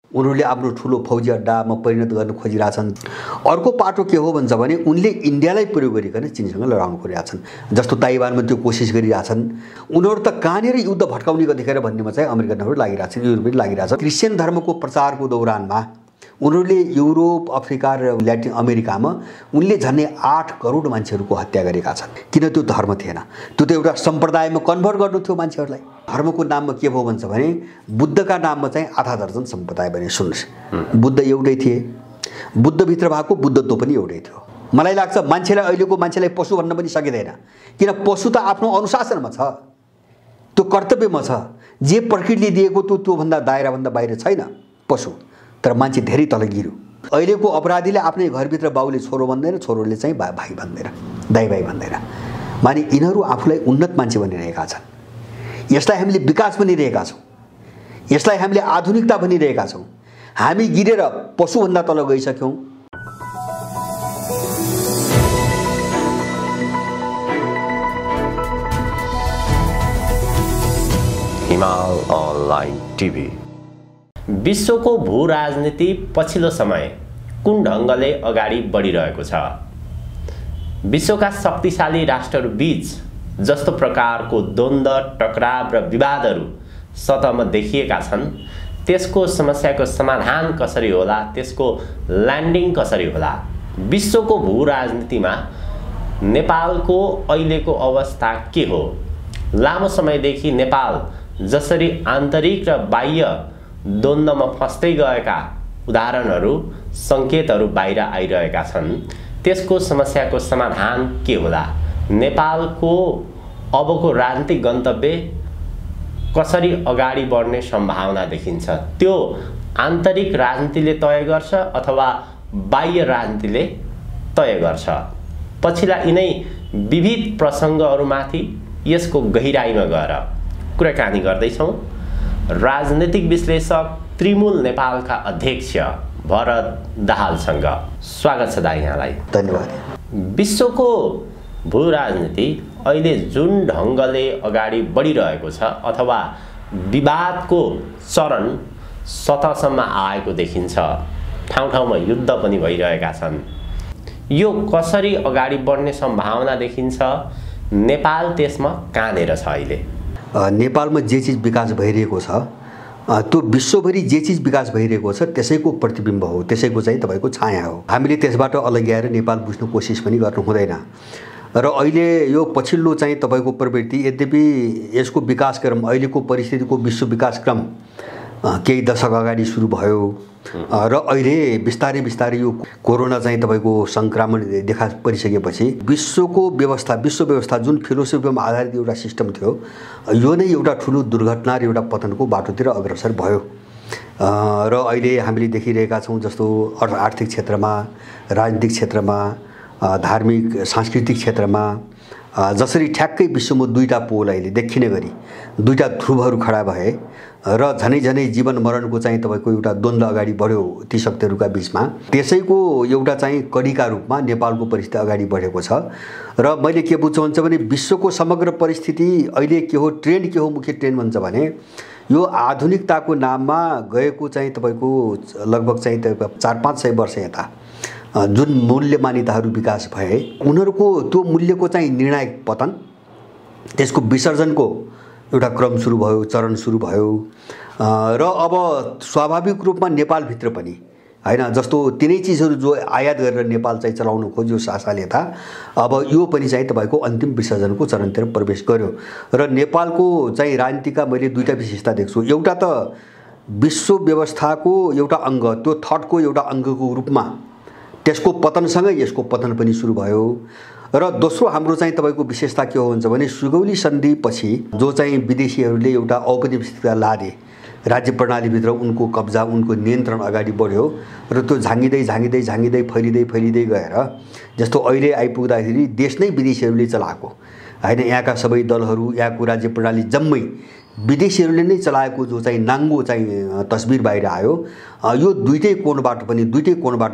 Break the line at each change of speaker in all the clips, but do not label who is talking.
उनीहरूले आफ्नो ठुलो फौजी अड्डामा परिणत गर्न खोजिरहेछन्। अर्को पाटो के हो भन्छ भने उनले इन्डियालाई प्रयोग गरिकन चीनसँग लडाउन खोजिरहेछन्। जस्तो ताइवानमा त्यो कोसिस गरिरहेछन्। उनीहरू त कहाँनिर युद्ध भट्काउने देखेर भन्नेमा चाहिँ अमेरिकनहरू लागिरहेछन्, युरोपियन लागिरहेछन्। क्रिस्चियन धर्मको प्रचारको दौरानमा उनीहरूले युरोप, अफ्रिका र ल्याटिन अमेरिकामा उनले झन्डै 8 करोड मान्छेहरूको हत्या गरेका छन्। किन? त्यो धर्म थिएन, त्यो त एउटा सम्प्रदायमा कन्भर्ट गर्नु थियो मान्छेहरूलाई। धर्मको नाममा के भयो भन्छ भने बुद्धका नाममा चाहिँ आधा दर्जन सम्प्रदाय बने। सुन्नुहोस्, बुद्ध एउटै थिए, बुद्धभित्र भएको बुद्धत्व पनि एउटै थियो। मलाई लाग्छ अहिलेको मान्छेलाई पशु भन्न पनि सकिँदैन, किन? पशु त आफ्नो अनुशासनमा छ, त्यो कर्तव्यमा छ। जे प्रकृतिले दिएको त्योभन्दा दायराभन्दा बाहिर छैन पशु। तर मान्छे धेरै तल गिर्यो। अहिलेको अपराधीले आफ्नै घरभित्र बाउले छोरो भन्दैन, छोरोले चाहिँ भाइ भन्दैन, दाइ भाइ भन्दैन। माने यिनीहरू आफूलाई उन्नत मान्छे भनिरहेका छन्। यसलाई हामीले विकास भनिरहेका छौँ, यसलाई हामीले आधुनिकता भनिरहेका छौँ। हामी गिरेर पशुभन्दा तल गइसक्यौँ।
हिमाल अनलाइन टिभी। विश्वको भू राजनीति पछिल्लो समय कुन ढङ्गले अगाडि बढिरहेको छ? विश्वका शक्तिशाली राष्ट्रहरू बीच जस्तो प्रकारको द्वन्द्व, टकराव र विवादहरू सतहमा देखिएका छन्, त्यसको समस्याको समाधान कसरी होला, त्यसको ल्यान्डिङ कसरी होला? विश्वको भू राजनीतिमा नेपालको अहिलेको अवस्था के हो? लामो समयदेखि नेपाल जसरी आन्तरिक र बाह्य द्वन्द्वमा फस्दै गएका उदाहरणहरू, सङ्केतहरू बाहिर आइरहेका छन्। त्यसको समस्याको समाधान के होला? नेपालको अबको राजनीतिक गन्तव्य कसरी अगाडि बढ्ने सम्भावना देखिन्छ? त्यो आन्तरिक राजनीतिले तय गर्छ अथवा बाह्य राजनीतिले तय गर्छ? पछिल्ला यिनै विविध प्रसङ्गहरूमाथि यसको गहिराइमा गएर कुराकानी गर्दैछौँ। राजनीतिक विश्लेषक त्रिमूल नेपालका अध्यक्ष भरत दाहालसँग। स्वागत छ दाइ यहाँलाई।
धन्यवाद।
विश्वको भू राजनीति अहिले जुन ढङ्गले अगाडि बढिरहेको छ अथवा विवादको चरण सतहसम्म आएको देखिन्छ, ठाउँ ठाउँमा युद्ध पनि भइरहेका छन्, यो कसरी अगाडि बढ्ने सम्भावना देखिन्छ? नेपाल त्यसमा कहाँनिर छ अहिले?
नेपालमा जे चिज विकास भइरहेको छ त्यो विश्वभरि जे चिज विकास भइरहेको छ त्यसैको प्रतिबिम्ब हो, त्यसैको चाहिँ तपाईँको छाया हो। हामीले त्यसबाट अलग्याएर नेपाल बुझ्ने कोसिस पनि गर्नु हुँदैन। र अहिले यो पछिल्लो चाहिँ तपाईँको प्रवृत्ति, यद्यपि यसको विकासक्रम, अहिलेको परिस्थितिको विश्व विकासक्रम केही दशक अगाडि सुरु भयो र अहिले बिस्तारै बिस्तारै यो कोरोना चाहिँ तपाईँको सङ्क्रमण देखा परिसकेपछि विश्व व्यवस्था जुन फिलोसफीमा आधारित एउटा सिस्टम थियो, यो नै एउटा ठुलो दुर्घटना र एउटा पतनको बाटोतिर अग्रसर भयो। र अहिले हामीले देखिरहेका छौँ जस्तो आर्थिक क्षेत्रमा, राजनीतिक क्षेत्रमा, धार्मिक सांस्कृतिक क्षेत्रमा जसरी ठ्याक्कै विश्वमा दुईटा पोल अहिले देखिने गरी दुईटा ध्रुवहरू खडा भए र झनै झनै जीवन मरणको चाहिँ तपाईँको एउटा द्वन्द्व अगाडि बढ्यो ती शक्तिहरूका बीचमा, त्यसैको एउटा चाहिँ कडीका रूपमा नेपालको परिस्थिति अगाडि बढेको छ। र मैले के बुझ्छु भन्छ भने विश्वको समग्र परिस्थिति अहिले के हो, ट्रेन्ड के हो, मुख्य ट्रेन्ड भन्छ भने यो आधुनिकताको नाममा गएको चाहिँ तपाईँको लगभग चाहिँ 400-500 वर्ष यता जुन मूल्य मान्यताहरू विकास भए, उनीहरूको त्यो मूल्यको चाहिँ निर्णायक पतन, त्यसको विसर्जनको एउटा क्रम सुरु भयो, चरण सुरु भयो। र अब स्वाभाविक रूपमा नेपालभित्र पनि हैन, जस्तो तिनै चिजहरू जो आयात गरेर नेपाल चाहिँ चलाउन खोज्यो शासनले था, अब यो पनि चाहिँ तपाईँको अन्तिम विसर्जनको चरणतिर प्रवेश गर्यो। र नेपालको चाहिँ राजनीतिका मैले दुईटा विशेषता देख्छु। एउटा त विश्व व्यवस्थाको एउटा अङ्ग, त्यो थटको एउटा अङ्गको रूपमा त्यसको पतनसँगै यसको पतन पनि सुरु भयो। र दोस्रो हाम्रो चाहिँ तपाईँको विशेषता के हो भन्छ भने सुगौली सन्धिपछि जो चाहिँ विदेशीहरूले एउटा औपनिवेशिकता लादे, राज्य प्रणालीभित्र उनको कब्जा, उनको नियन्त्रण अगाडि बढ्यो र त्यो झाँगिँदै फैलिँदै गएर जस्तो अहिले आइपुग्दाखेरि देश नै विदेशीहरूले चलाएको हैन, यहाँका सबै दलहरू, यहाँको राज्य प्रणाली जम्मै विदेशीहरूले नै चलाएको जो चाहिँ नाङ्गो चाहिँ तस्बिर बाहिर आयो। यो दुईटै कोणबाट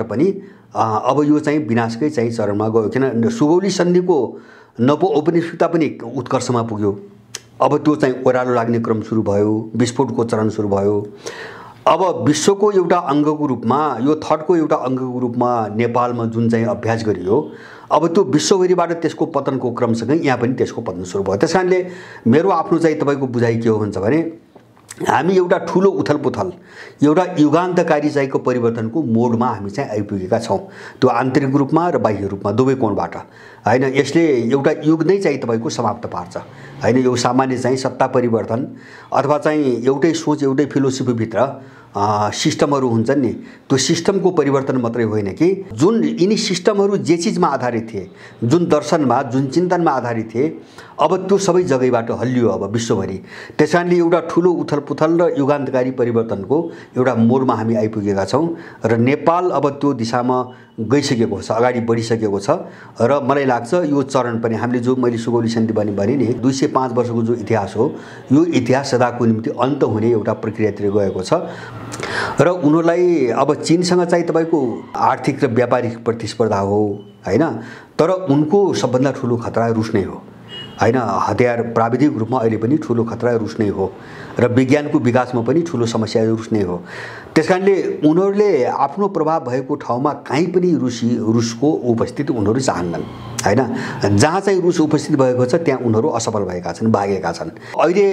पनि अब यो चाहिँ विनाशकै चाहिँ चरणमा गयो। किन सुगौली सन्धिको औपनिवेशिकता पनि उत्कर्षमा पुग्यो, अब त्यो चाहिँ ओह्रालो लाग्ने क्रम सुरु भयो, विस्फोटको चरण सुरु भयो। अब विश्वको एउटा अङ्गको रूपमा यो थर्डको एउटा अङ्गको रूपमा नेपालमा जुन चाहिँ अभ्यास गरियो अब त्यो विश्वभरिबाट त्यसको पतनको क्रमसँगै यहाँ पनि त्यसको पतन सुरु भयो। त्यसकारणले मेरो आफ्नो चाहिँ तपाईँको बुझाइ के हो भन्छ भने हामी एउटा ठुलो उथलपुथल एउटा युगान्तकारी चाहिँको परिवर्तनको मोडमा हामी चाहिँ आइपुगेका छौँ, त्यो आन्तरिक रूपमा र बाह्य रूपमा दुवै कोणबाट हैन। यसले एउटा युग नै चाहिँ तपाईँको समाप्त पार्छ हैन। यो सामान्य चाहिँ सत्ता परिवर्तन अथवा चाहिँ एउटै सोच एउटै फिलोसफीभित्र सिस्टमहरू हुन्छन् नि, त्यो सिस्टमको परिवर्तन मात्रै होइन कि जुन यिनी सिस्टमहरू जे चिजमा आधारित थिए, जुन दर्शनमा जुन चिन्तनमा आधारित थिए, अब त्यो सबै जग्गाबाट हल्लियो अब विश्वभरि। त्यसकारणले एउटा ठुलो उथलपुथल र युगान्तकारी परिवर्तनको एउटा मोडमा हामी आइपुगेका छौँ र नेपाल अब त्यो दिशामा गइसकेको छ, अगाडि बढिसकेको छ। र मलाई लाग्छ यो चरण पनि हामीले जो मैले सुगौली सन्धि भने नि 205 वर्षको जो इतिहास हो यो इतिहास सदाको निम्ति अन्त हुने एउटा प्रक्रियातिर गएको छ र उनीहरूलाई अब चीनसँग चाहिँ तपाईँको आर्थिक र व्यापारिक प्रतिस्पर्धा हो हैन, तर उनको सबभन्दा ठुलो खतरा रुस नै हो हैन। हतियार प्राविधिक रूपमा अहिले पनि ठुलो खतरा रुस नै हो र विज्ञानको विकासमा पनि ठुलो समस्या रुस नै हो। त्यसकारणले उनीहरूले आफ्नो प्रभाव भएको ठाउँमा कहीँ पनि रुसको उपस्थिति उनीहरू चाहन्नन् हैन। जहाँ चाहिँ रुस उपस्थित भएको छ त्यहाँ उनीहरू असफल भएका छन्, भागेका छन्। अहिले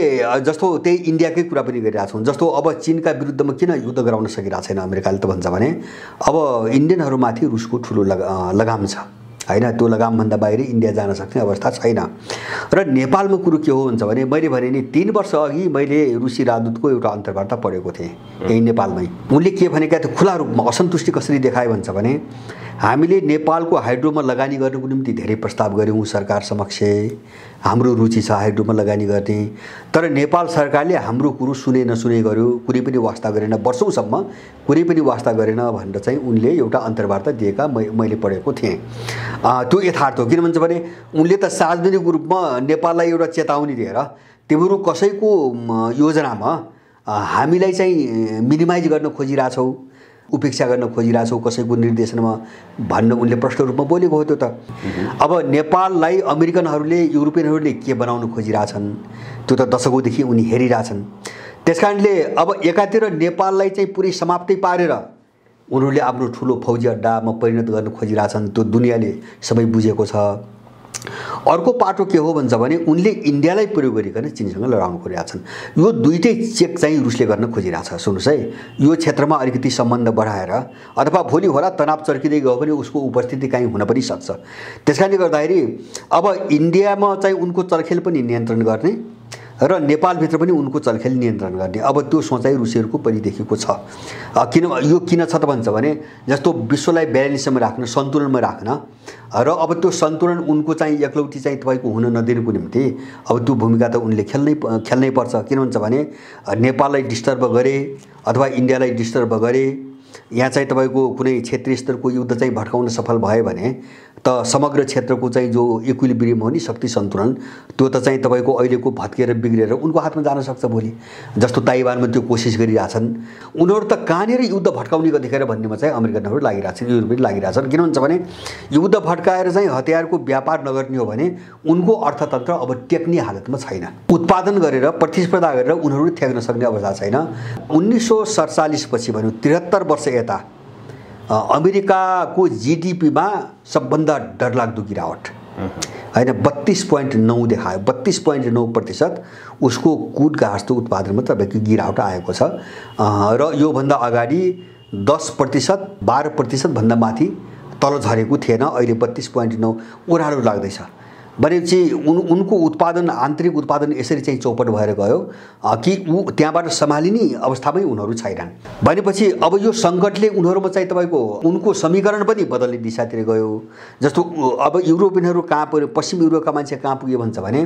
जस्तो त्यही इन्डियाकै कुरा पनि गरिरहेका छौँ, जस्तो अब चीनका विरुद्धमा किन युद्ध गराउन सकिरहेको छैन अमेरिकाले त भन्छ भने अब इन्डियनहरूमाथि रुसको ठुलो लगाम छ हैन। त्यो लगामभन्दा बाहिर इन्डिया जान सक्ने अवस्था छैन। र नेपालमा कुरो के हो भन्छ भने मैले भने नि 3 वर्ष अघि मैले रुसी राजदूतको एउटा अन्तर्वार्ता पढेको थिएँ यही नेपालमै। उनले के भनेका थियो, खुला रूपमा असन्तुष्टि कसरी देखाए भन्छ भने हामीले नेपालको हाइड्रोमा लगानी गर्नको निम्ति धेरै प्रस्ताव गऱ्यौँ सरकार समक्ष, हाम्रो रुचि छ हाइड्रोमा लगानी गर्ने, तर नेपाल सरकारले हाम्रो कुरो सुने नसुने गर्यो, कुनै पनि वास्ता गरेन, वर्षौँसम्म कुनै पनि वास्ता गरेन भनेर चाहिँ उनले एउटा अन्तर्वार्ता दिएका मैले पढेको थिएँ। त्यो यथार्थ हो। किन भन्छ भने उनले त सार्वजनिक रूपमा नेपाललाई एउटा चेतावनी दिएर तिम्रो कसैको योजनामा हामीलाई चाहिँ मिनिमाइज गर्न खोजिरहेछौ, उपेक्षा गर्न खोजिरहेछौ कसैको निर्देशनमा भन्न उनले प्रष्ट रूपमा बोलेको हो। त्यो त अब नेपाललाई अमेरिकनहरूले युरोपियनहरूले के बनाउन खोजिरहेछन् त्यो त दशकौँदेखि उनी हेरिरहेछन्। त्यसकारणले अब एकातिर नेपाललाई चाहिँ पुरै समाप्तै पारेर उनीहरूले आफ्नो ठुलो फौजी अड्डामा परिणत गर्न खोजिरहेछन्, त्यो दुनियाँले सबै बुझेको छ। अर्को पाटो के हो भन्छ भने उनले इन्डियालाई प्रयोग गरिकन चीनसँग लडाउन खोजिरहेछन्। यो दुईटै चेक चाहिँ रुसले गर्न खोजिरहेछ। सुन्नुहोस् है, यो क्षेत्रमा अलिकति सम्बन्ध बढाएर अथवा भोलि होला तनाव चर्किँदै गयो भने उसको उपस्थिति कहीँ हुन पनि सक्छ। त्यसकारणले गर्दाखेरि अब इन्डियामा चाहिँ उनको चलखेल पनि नियन्त्रण गर्ने र नेपालभित्र पनि उनको चलखेल नियन्त्रण गर्ने अब त्यो सोचाइ रुसीहरूको परिदेखिको छ। यो किन छ त भन्छ भने जस्तो विश्वलाई ब्यालेन्समा राख्न, सन्तुलनमा राख्न र अब त्यो सन्तुलन उनको चाहिँ एकलौटी चाहिँ तपाईँको हुन नदिनुको निम्ति अब त्यो भूमिका त उनले खेल्नै पर्छ। किन भन्छ भने नेपाललाई डिस्टर्ब गरे अथवा इन्डियालाई डिस्टर्ब गरे, यहाँ चाहिँ तपाईँको कुनै क्षेत्रीय स्तरको युद्ध चाहिँ भड्काउन सफल भयो भने त समग्र क्षेत्रको चाहिँ जो इक्विलिब्रियम हो नि, शक्ति सन्तुलन, त्यो त चाहिँ तपाईँको अहिलेको भत्केर बिग्रेर उनको हातमा जान सक्छ भोलि। जस्तो ताइवानमा त्यो कोसिस गरिरहेछन् उनीहरू त कहाँनिर युद्ध भड्काउने देखेर भन्नेमा चाहिँ अमेरिकनहरू लागिरहेछन्, युरोपियन लागिरहेछन्। किन भन्छ भने युद्ध भड्काएर चाहिँ हतियारको व्यापार नगर्ने हो भने उनको अर्थतन्त्र अब टेक्ने हालतमा छैन, उत्पादन गरेर प्रतिस्पर्धा गरेर उनीहरू थ्याक्न सक्ने अवस्था छैन। 1947 पछि भन्यो 73 वर्ष यता अमेरिकाको जीडीपीमा सबभन्दा डरलाग्दो गिरावट हैन, 32.9 देखायो। 32.9% उसको कुट गाँसको उत्पादनमा तपाईँको गिरावट आएको छ र योभन्दा अगाडि 10% 12% भन्दा माथि तल झरेको थिएन। अहिले 32.9 ओह्रालो लाग्दैछ भनेपछि उनको उत्पादन, आन्तरिक उत्पादन यसरी चाहिँ चौपट भएर गयो कि त्यहाँबाट सम्हालिने अवस्थामै उनीहरू छैनन्। भनेपछि अब यो सङ्कटले उनीहरूमा चाहिँ तपाईँको उनको समीकरण पनि बदल्ने दिशातिर गयो। जस्तो अब युरोपियनहरू कहाँ पुग्यो, पश्चिम युरोपका मान्छे कहाँ पुग्यो भन्छ भने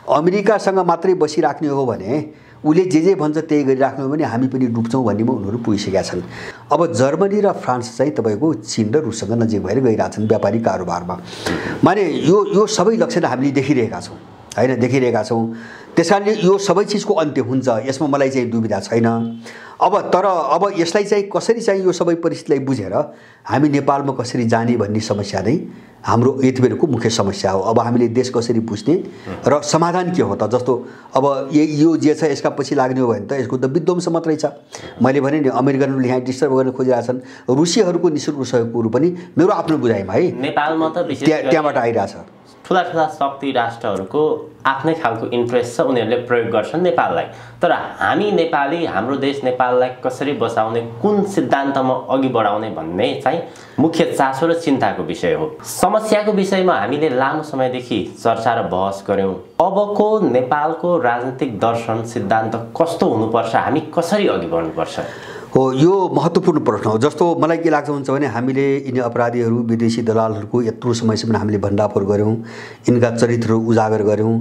अमेरिकासँग मात्रै बसिराख्ने हो भने उसले जे भन्छ त्यही गरिराख्नु हो भने हामी पनि डुब्छौँ भन्नेमा उनीहरू पुगिसकेका छन्। अब जर्मनी र फ्रान्स चाहिँ तपाईँको चीन र रुससँग नजिक भएर गइरहेछन् व्यापारिक कारोबारमा। माने यो सबै लक्षण हामीले देखिरहेका छौँ हैन, देखिरहेका छौँ। त्यसकारणले यो सबै चिजको अन्त्य हुन्छ, यसमा मलाई चाहिँ दुविधा छैन। अब यसलाई चाहिँ कसरी चाहिँ यो सबै परिस्थितिलाई बुझेर हामी नेपालमा कसरी जाने भन्ने समस्या नै हाम्रो यतिबेरको मुख्य समस्या हो। अब हामीले देश कसरी बुझ्ने र समाधान के हो त? जस्तो अब यो जे छ यसका पछि लाग्ने हो भने त यसको त विध्वंस मात्रै छ। मैले भने नि अमेरिकनहरूले यहाँ डिस्टर्ब गर्न खोजिरहेछन्, रुसीहरूको निशुल्क सहयोगहरू पनि मेरो आफ्नो बुझाइमा है
नेपालमा त
त्यहाँबाट आइरहेछ।
ठुला शक्ति राष्ट्रहरूको आफ्नै खालको इन्ट्रेस्ट छ, उनीहरूले प्रयोग गर्छन् नेपाललाई। तर हामी नेपाली, हाम्रो देश नेपाललाई कसरी बचाउने, कुन सिद्धान्तमा अघि बढाउने भन्ने चाहिँ मुख्य चासो र चिन्ताको विषय हो। समस्याको विषयमा हामीले लामो समयदेखि चर्चा र बहस गऱ्यौँ। अबको नेपालको राजनीतिक दर्शन सिद्धान्त कस्तो हुनुपर्छ, हामी कसरी अघि बढ्नुपर्छ
हो, यो महत्त्वपूर्ण प्रश्न हो। जस्तो मलाई के लाग्छ हुन्छ भने हामीले यिनी अपराधीहरू, विदेशी दलालहरूको यत्रो समयसम्म हामीले भण्डाफोर गऱ्यौँ, यिनका चरित्रहरू उजागर गऱ्यौँ।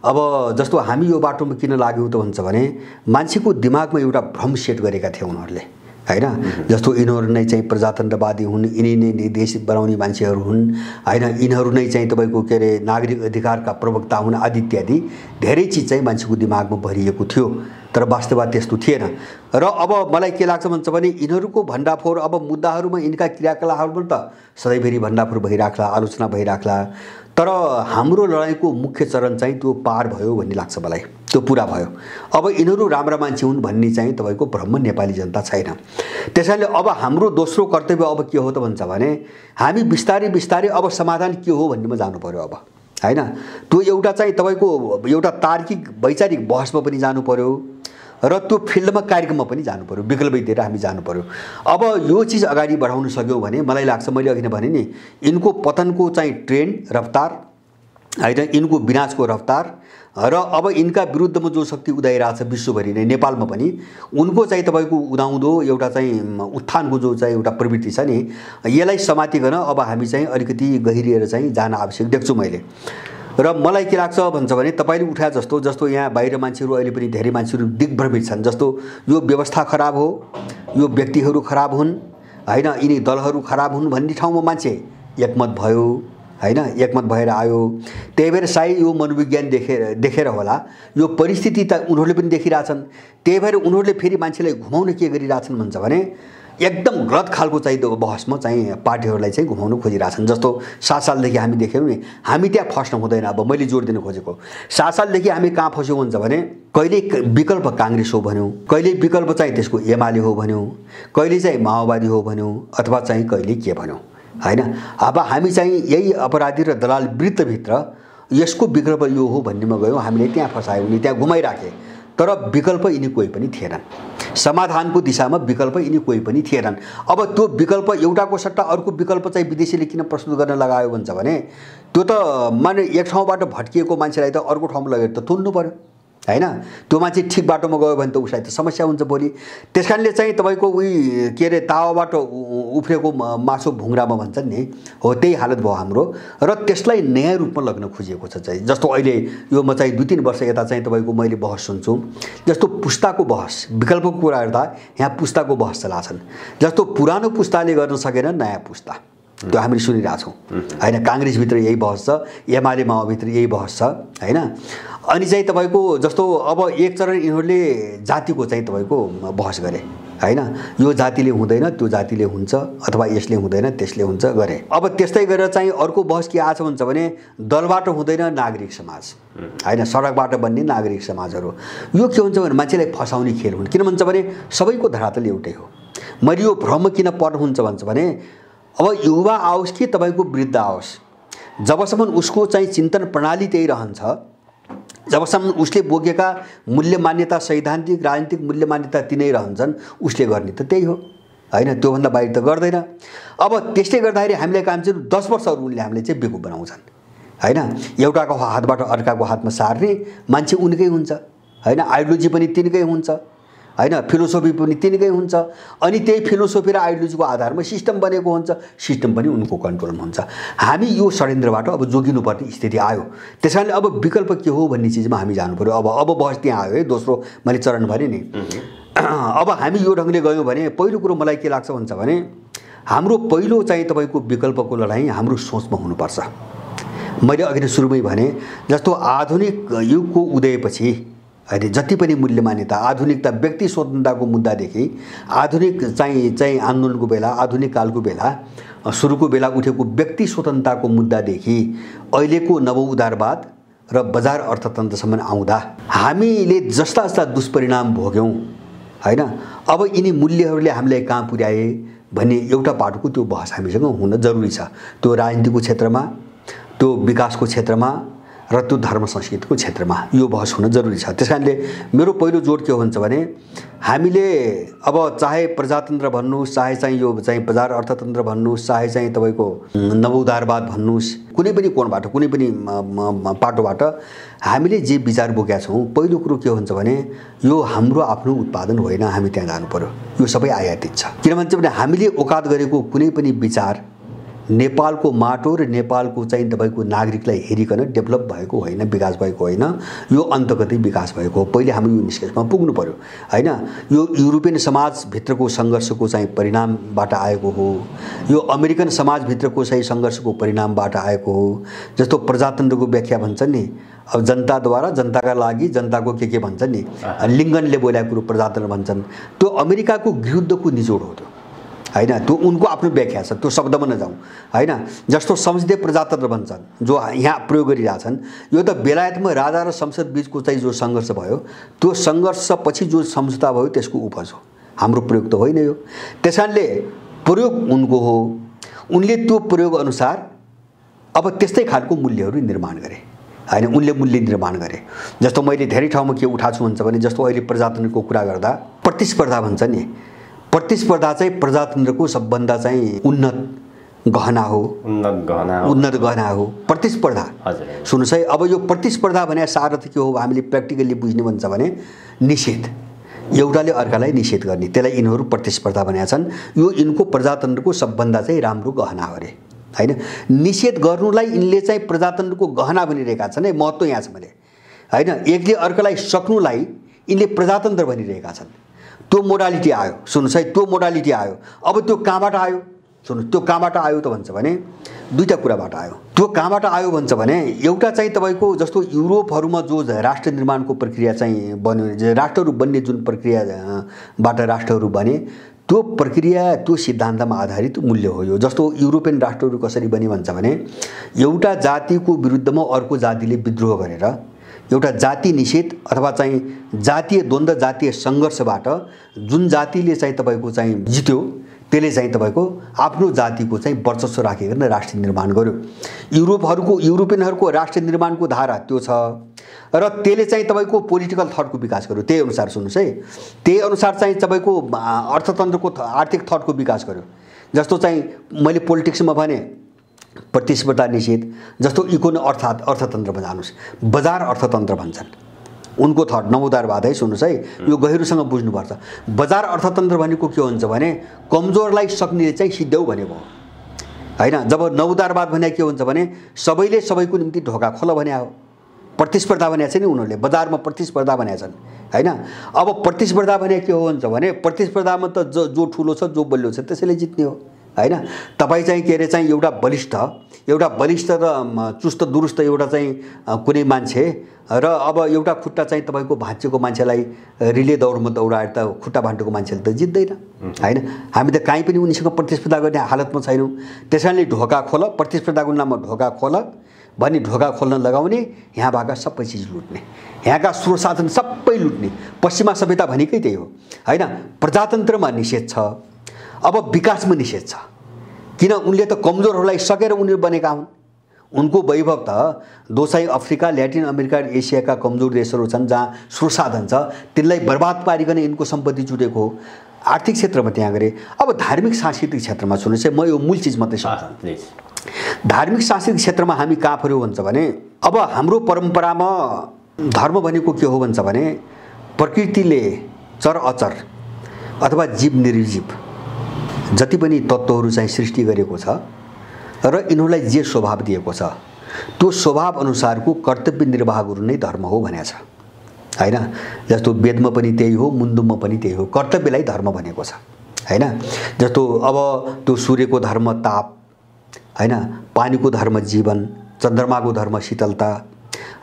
अब जस्तो हामी यो बाटोमा किन लाग्यौँ त भन्छ भने मान्छेको दिमागमा एउटा भ्रम सेट गरेका थिए उनीहरूले, हैन? जस्तो यिनीहरू नै चाहिँ प्रजातन्त्रवादी हुन्, यिनी नै देश बनाउने मान्छेहरू हुन्, हैन? यिनीहरू नै चाहिँ तपाईँको के अरे नागरिक अधिकारका प्रवक्ता हुन् आदि इत्यादि धेरै चिज चाहिँ मान्छेको दिमागमा भरिएको थियो। तर वास्तवमा त्यस्तो थिएन। र अब मलाई के लाग्छ भन्छ भने यिनीहरूको भण्डाफोर, अब मुद्दाहरूमा यिनका क्रियाकलापहरूमा त सधैँभरि भण्डाफोर भइराख्ला, आलोचना भइराख्ला। तर हाम्रो लडाइँको मुख्य चरण चाहिँ त्यो पार भयो भन्ने लाग्छ मलाई, त्यो पुरा भयो। अब यिनीहरू राम्रा मान्छे हुन् भन्ने चाहिँ तपाईँको भ्रम नेपाली जनता छैन। त्यसैले अब हाम्रो दोस्रो कर्तव्य अब के हो त भन्छ भने हामी बिस्तारै बिस्तारै अब समाधान के हो भन्नेमा जानु पर्यो अब, हैन? त्यो एउटा चाहिँ तपाईँको एउटा तार्किक वैचारिक बहसमा पनि जानु पर्यो र त्यो फिल्डमा कार्यक्रममा पनि जानु पर्यो, विकल्प दिएर हामी जानु पर्यो। अब यो चिज अगाडि बढाउन सक्यौँ भने मलाई लाग्छ, मैले अघि नै भने नि, यिनको पतनको चाहिँ ट्रेन्ड रफ्तार, होइन, यिनको विनाशको रफ्तार र अब यिनका विरुद्धमा जो शक्ति उदाइरहेछ विश्वभरि नै, नेपालमा पनि उनको चाहिँ तपाईँको उदाउँदो एउटा चाहिँ उत्थानको जो चाहिँ एउटा प्रवृत्ति छ नि, यसलाई समातिकन अब हामी चाहिँ अलिकति गहिरिएर चाहिँ जान आवश्यक देख्छु मैले। र मलाई के लाग्छ भन्छ भने तपाईँले उठाए जस्तो यहाँ बाहिर मान्छेहरू अहिले पनि धेरै मान्छेहरू दिग्भ्रमित छन्। जस्तो यो व्यवस्था खराब हो, यो व्यक्तिहरू खराब हुन्, हैन, यिनी दलहरू खराब हुन् भन्ने ठाउँमा मान्छे एकमत भयो, हैन, एकमत भएर आयो। त्यही भएर सायद यो मनोविज्ञान देखेर होला यो परिस्थिति त उनीहरूले पनि देखिरहेछन्। त्यही भएर उनीहरूले फेरि मान्छेलाई घुमाउन के गरिरहेछन् भन्छ भने एकदम गलत खालको चाहिँ बहसमा चाहिँ पार्टीहरूलाई चाहिँ घुमाउन खोजिरहेछन्। जस्तो 7 सालदेखि हामी देख्यौँ नि, हामी त्यहाँ फस्न हुँदैन। अब मैले जोड दिन खोजेको 7 सालदेखि हामी कहाँ फस्यौँ भन्छ भने कहिले विकल्प काङ्ग्रेस हो भन्यौँ, कहिले विकल्प चाहिँ त्यसको एमाले हो भन्यौँ, कहिले चाहिँ माओवादी हो भन्यौँ, अथवा चाहिँ कहिले के भन्यौँ, हैन? अब हामी चाहिँ यही अपराधी र दलाल वृत्तभित्र यसको विकल्प यो हो भन्नेमा गयौँ, हामीले त्यहाँ फसायौँ नि, त्यहाँ घुमाइराखे। तर विकल्प यिनी कोही पनि थिएनन्, समाधानको दिशामा विकल्प यिनी कोही पनि थिएनन्। अब त्यो विकल्प एउटाको सट्टा अर्को विकल्प चाहिँ विदेशीले किन प्रस्तुत गर्न लगायो भन्छ भने त्यो त माने एक ठाउँबाट भट्किएको मान्छेलाई त अर्को ठाउँमा लगेर त तुल्नु पर्यो, हैन? त्यो मान्छे ठिक बाटोमा गयो भने त उसलाई त समस्या हुन्छ भोलि। त्यसकारणले चाहिँ तपाईँको उही के अरे तावाबाट उफ्रेको मासु भुङ्रामा भन्छन् नि, हो त्यही हालत भयो हाम्रो। र त्यसलाई नयाँ रूपमा लग्न खोजिएको छ चाहिँ। जस्तो अहिले यो म चाहिँ 2-3 वर्ष यता चाहिँ तपाईँको मैले बहस सुन्छु, जस्तो पुस्ताको बहस, विकल्पको कुरा गर्दा यहाँ पुस्ताको बहस चलाछन्। जस्तो पुरानो पुस्ताले गर्न सकेन नयाँ पुस्ता, त्यो हामीले सुनिरहेछौँ, हैन? काङ्ग्रेसभित्र यही बहस छ, एमाले माओभित्र यही बहस छ, हैन? अनि चाहिँ तपाईँको जस्तो अब एक चरण यिनीहरूले जातिको चाहिँ तपाईँको बहस गरे, हैन? यो जातिले हुँदैन, त्यो जातिले हुन्छ, अथवा यसले हुँदैन, त्यसले हुन्छ गरे। अब त्यस्तै गरेर चाहिँ अर्को बहस के आछ भन्छ भने दलबाट हुँदैन नागरिक समाज, हैन? सडकबाट बन्ने नागरिक समाजहरू। यो के हुन्छ भने मान्छेलाई फसाउने खेल हुन्। किन भन्छ भने सबैको धरातल एउटै हो। मैले यो भ्रम किन पर्नुहुन्छ भन्छ भने अब युवा आओस् कि तपाईँको वृद्ध आओस्, जबसम्म उसको चाहिँ चिन्तन प्रणाली त्यही रहन्छ, जबसम्म उसले बोकेका मूल्य मान्यता, सैद्धान्तिक राजनीतिक मूल्य मान्यता तिनै रहन्छन्, उसले गर्ने त त्यही हो, हैन? त्योभन्दा बाहिर त गर्दैन। अब त्यस्तै गर्दाखेरि हामीलाई काम चाहिँ 10 वर्षहरू उनले हामीले चाहिँ बेकुफ बनाउँछन्, हैन? एउटाको हातबाट अर्काको हातमा सार्ने मान्छे उनकै हुन्छ, हैन? आइडियोलोजी पनि तिनकै हुन्छ, हैन? फिलोसोफी पनि तिनकै हुन्छ। अनि त्यही फिलोसोफी र आइडियोलोजीको आधारमा सिस्टम बनेको हुन्छ, सिस्टम पनि उनको कन्ट्रोलमा हुन्छ। हामी यो षड्यन्त्रबाट अब जोगिनुपर्ने स्थिति आयो। त्यसैले अब विकल्प के हो भन्ने चिजमा हामी जानु पर्यो। अब बहस त्यहाँ आयो है, दोस्रो मैले चरण भने नि। अब हामी यो ढङ्गले गयौँ भने पहिलो कुरो मलाई के लाग्छ भन्छ भने हाम्रो पहिलो चाहिँ तपाईँको विकल्पको लडाइँ हाम्रो सोचमा हुनुपर्छ। मैले अघि नै सुरुमै भने जस्तो आधुनिक युगको उदयपछि अहिले जति पनि मूल्य मान्यता आधुनिकता व्यक्ति स्वतन्त्रताको मुद्दादेखि आधुनिक चाहिँ आन्दोलनको बेला आधुनिक कालको बेला सुरुको बेला उठेको व्यक्ति स्वतन्त्रताको मुद्दादेखि अहिलेको नव उदारवाद र बजार अर्थतन्त्रसम्म आउँदा हामीले जस्ता जस्ता दुष्परिणाम भोग्यौँ हैन। अब यिनी मूल्यहरूले हामीलाई कहाँ पुर्याए भन्ने एउटा पाटोको त्यो बहस हामीसँग हुन जरुरी छ। त्यो राजनीतिको क्षेत्रमा, त्यो विकासको क्षेत्रमा र त्यो धर्म संस्कृतिको क्षेत्रमा यो बहस हुन जरुरी छ। त्यसकारणले मेरो पहिलो जोड के हुन्छ भने हामीले अब चाहे प्रजातन्त्र भन्नुस्, चाहे चाहिँ यो चाहिँ बजार अर्थतन्त्र भन्नुस्, चाहे चाहिँ तपाईको नवउदारवाद भन्नुस्, कुनै पनि कोणबाट कुनै पनि पाटोबाट हामीले जे विचार बोकेका छौँ, पहिलो कुरो के हुन्छ भने यो हाम्रो आफ्नो उत्पादन होइन, हामी त्यहाँ जानु पर्यो। यो सबै आयातित छ। किन भन्छ भने हामीले औकात गरेको कुनै पनि विचार नेपालको माटो र नेपालको चाहिँ तपाईको नागरिकलाई हेरिकन डेभलप भएको होइन, विकास भएको होइन, यो अन्तर्गतै विकास भएको हो। पहिले हामी यो निष्कर्षमा पुग्नु पर्यो हैन। यो युरोपियन समाजभित्रको सङ्घर्षको चाहिँ परिणामबाट आएको हो, यो अमेरिकन समाजभित्रको चाहिँ सङ्घर्षको परिणामबाट आएको हो। जस्तो प्रजातन्त्रको व्याख्या भन्छन् नि, अब जनताद्वारा जनताका लागि जनताको के भन्छन् नि, लिङ्गनले बोलेको कुरो प्रजातन्त्र भन्छन्। त्यो अमेरिकाको गृहयुद्धको निचोड हो त्यो हैन। त्यो उनको आफ्नो व्याख्या छ, त्यो शब्दमा नजाउँ हैन। जस्तो संसदीय प्रजातन्त्र भन्छन् जो यहाँ प्रयोग गरिरहेछन्, यो त बेलायतमा राजा र संसद बीचको चाहिँ जो सङ्घर्ष भयो, त्यो सङ्घर्षपछि जो सम्झौता भयो त्यसको उपज हो, हाम्रो प्रयोग त होइन यो। त्यसकारणले प्रयोग उनको हो, उनले त्यो प्रयोग अनुसार अब त्यस्तै खालको मूल्यहरू निर्माण गरे हैन, उनले मूल्य निर्माण गरे। जस्तो मैले धेरै ठाउँमा के उठाएको छु हुन्छ भने जस्तो अहिले प्रजातन्त्रको कुरा गर्दा प्रतिस्पर्धा भन्छ नि, प्रतिस्पर्धा चाहिँ प्रजातन्त्रको सबभन्दा चाहिँ उन्नत गहना हो, उन्नत गहना हो प्रतिस्पर्धा। सुन्नुहोस् है, अब यो प्रतिस्पर्धा भने सार के हो हामीले प्र्याक्टिकली बुझ्ने भन्छ भने निषेध, एउटाले अर्कालाई निषेध गर्ने, त्यसलाई यिनीहरू प्रतिस्पर्धा भनेका छन्। यो यिनको प्रजातन्त्रको सबभन्दा चाहिँ राम्रो गहना हो अरे हैन। निषेध गर्नुलाई यिनले चाहिँ प्रजातन्त्रको गहना भनिरहेका छन् है, महत्त्व यहाँ छ भने हैन। एकले अर्कालाई सक्नुलाई यिनले प्रजातन्त्र भनिरहेका छन्। त्यो मोडालिटी आयो, सुन्नुहोस् है, त्यो मोडालिटी आयो। अब त्यो कहाँबाट आयो सुन्नुहोस्, त्यो कहाँबाट आयो त भन्छ भने दुईटा कुराबाट आयो। त्यो कहाँबाट आयो भन्छ भने एउटा चाहिँ तपाईँको जस्तो युरोपहरूमा जो राष्ट्र निर्माणको प्रक्रिया चाहिँ बन्यो, राष्ट्रहरू बन्ने जुन प्रक्रियाबाट राष्ट्रहरू बने, त्यो प्रक्रिया त्यो सिद्धान्तमा आधारित मूल्य हो यो। जस्तो युरोपियन राष्ट्रहरू कसरी बने भन्छ भने एउटा जातिको विरुद्धमा अर्को जातिले विद्रोह गरेर एउटा जाति निषेध अथवा चाहिँ जातीय द्वन्द्व, जातीय सङ्घर्षबाट जुन जातिले चाहिँ तपाईँको चाहिँ जित्यो त्यसले चाहिँ तपाईँको आफ्नो जातिको चाहिँ वर्चस्व राखेर राष्ट्र निर्माण गर्यो। युरोपियनहरूको राष्ट्र निर्माणको धारा त्यो छ र त्यसले चाहिँ तपाईँको पोलिटिकल थटको विकास गर्यो। त्यही अनुसार सुन्नुहोस् है, त्यही अनुसार चाहिँ तपाईँको अर्थतन्त्रको आर्थिक थटको विकास गर्यो। जस्तो चाहिँ मैले पोलिटिक्समा भने प्रतिस्पर्धा निषेध, जस्तो अर्थतन्त्रमा जानुहोस्, बजार अर्थतन्त्र भन्छन् उनको थट नवोदारवाद है। सुन्नुहोस् है, यो गहिरोसँग बुझ्नुपर्छ। बजार अर्थतन्त्र भनेको के हुन्छ भने कमजोरलाई सक्ने चाहिँ सिद्ध्याउ भनेको हो हैन। जब नवोदारवाद भने के हुन्छ भने सबैले सबैको निम्ति ढोका खोल भने हो। प्रतिस्पर्धा भनेको छ नि उनीहरूले, बजारमा प्रतिस्पर्धा भनेका छन् हैन। अब प्रतिस्पर्धा भने के हो हुन्छ भने प्रतिस्पर्धामा त जो ठुलो छ, जो बलियो छ त्यसैले जित्ने हो हैन। तपाईँ चाहिँ के अरे चाहिँ एउटा बलिष्ठ र चुस्त दुरुस्त एउटा चाहिँ कुनै मान्छे र अब एउटा खुट्टा चाहिँ तपाईँको भाँचेको मान्छेलाई रिले दौडमा दौडाएर त खुट्टा भाँटेको मान्छेले त जित्दैन हैन। हामी त काहीँ पनि उनीसँग प्रतिस्पर्धा गर्ने हालतमा छैनौँ। त्यसैले ढोका खोल, प्रतिस्पर्धाको नाममा ढोका खोल भनी ढोका खोल्न लगाउने, यहाँ भएका सबै चिज लुट्ने, यहाँका स्रोत साधन सबै लुट्ने, पश्चिमा सभ्यता भनेकै त्यही हो हैन। प्रजातन्त्रमा निषेध छ, अब विकासमा निषेध छ। किन उनले त कमजोरहरूलाई सकेर उनीहरू बनेका हुन्। उनको वैभव त दोसाई अफ्रिका, ल्याटिन अमेरिका, एसियाका कमजोर देशहरू छन् जहाँ स्रोत साधन छ, त्यसलाई बर्बाद पारिकन यिनको सम्पत्ति जुटेको हो। आर्थिक क्षेत्रमा त्यहाँ गरे। अब धार्मिक सांस्कृतिक क्षेत्रमा सुन्नुहोस् है, म यो मूल चिज मात्रै सम्झाउँछु। धार्मिक सांस्कृतिक क्षेत्रमा हामी कहाँ पर्यो भन्छ भने अब हाम्रो परम्परामा धर्म भनेको के हो भन्छ भने प्रकृतिले चर अचर अथवा जीव निर्जीव जति पनि तत्त्वहरू चाहिँ सृष्टि गरेको छ र यिनीहरूलाई जे स्वभाव दिएको छ त्यो स्वभाव अनुसारको कर्तव्य निर्वाह गर्नु नै धर्म हो भनेको छ हैन। जस्तो वेदमा पनि त्यही हो, मुन्दुममा पनि त्यही हो, कर्तव्यलाई धर्म भनेको छ हैन। जस्तो अब त्यो सूर्यको धर्म ताप हैन, पानीको धर्म जीवन, चन्द्रमाको धर्म शीतलता,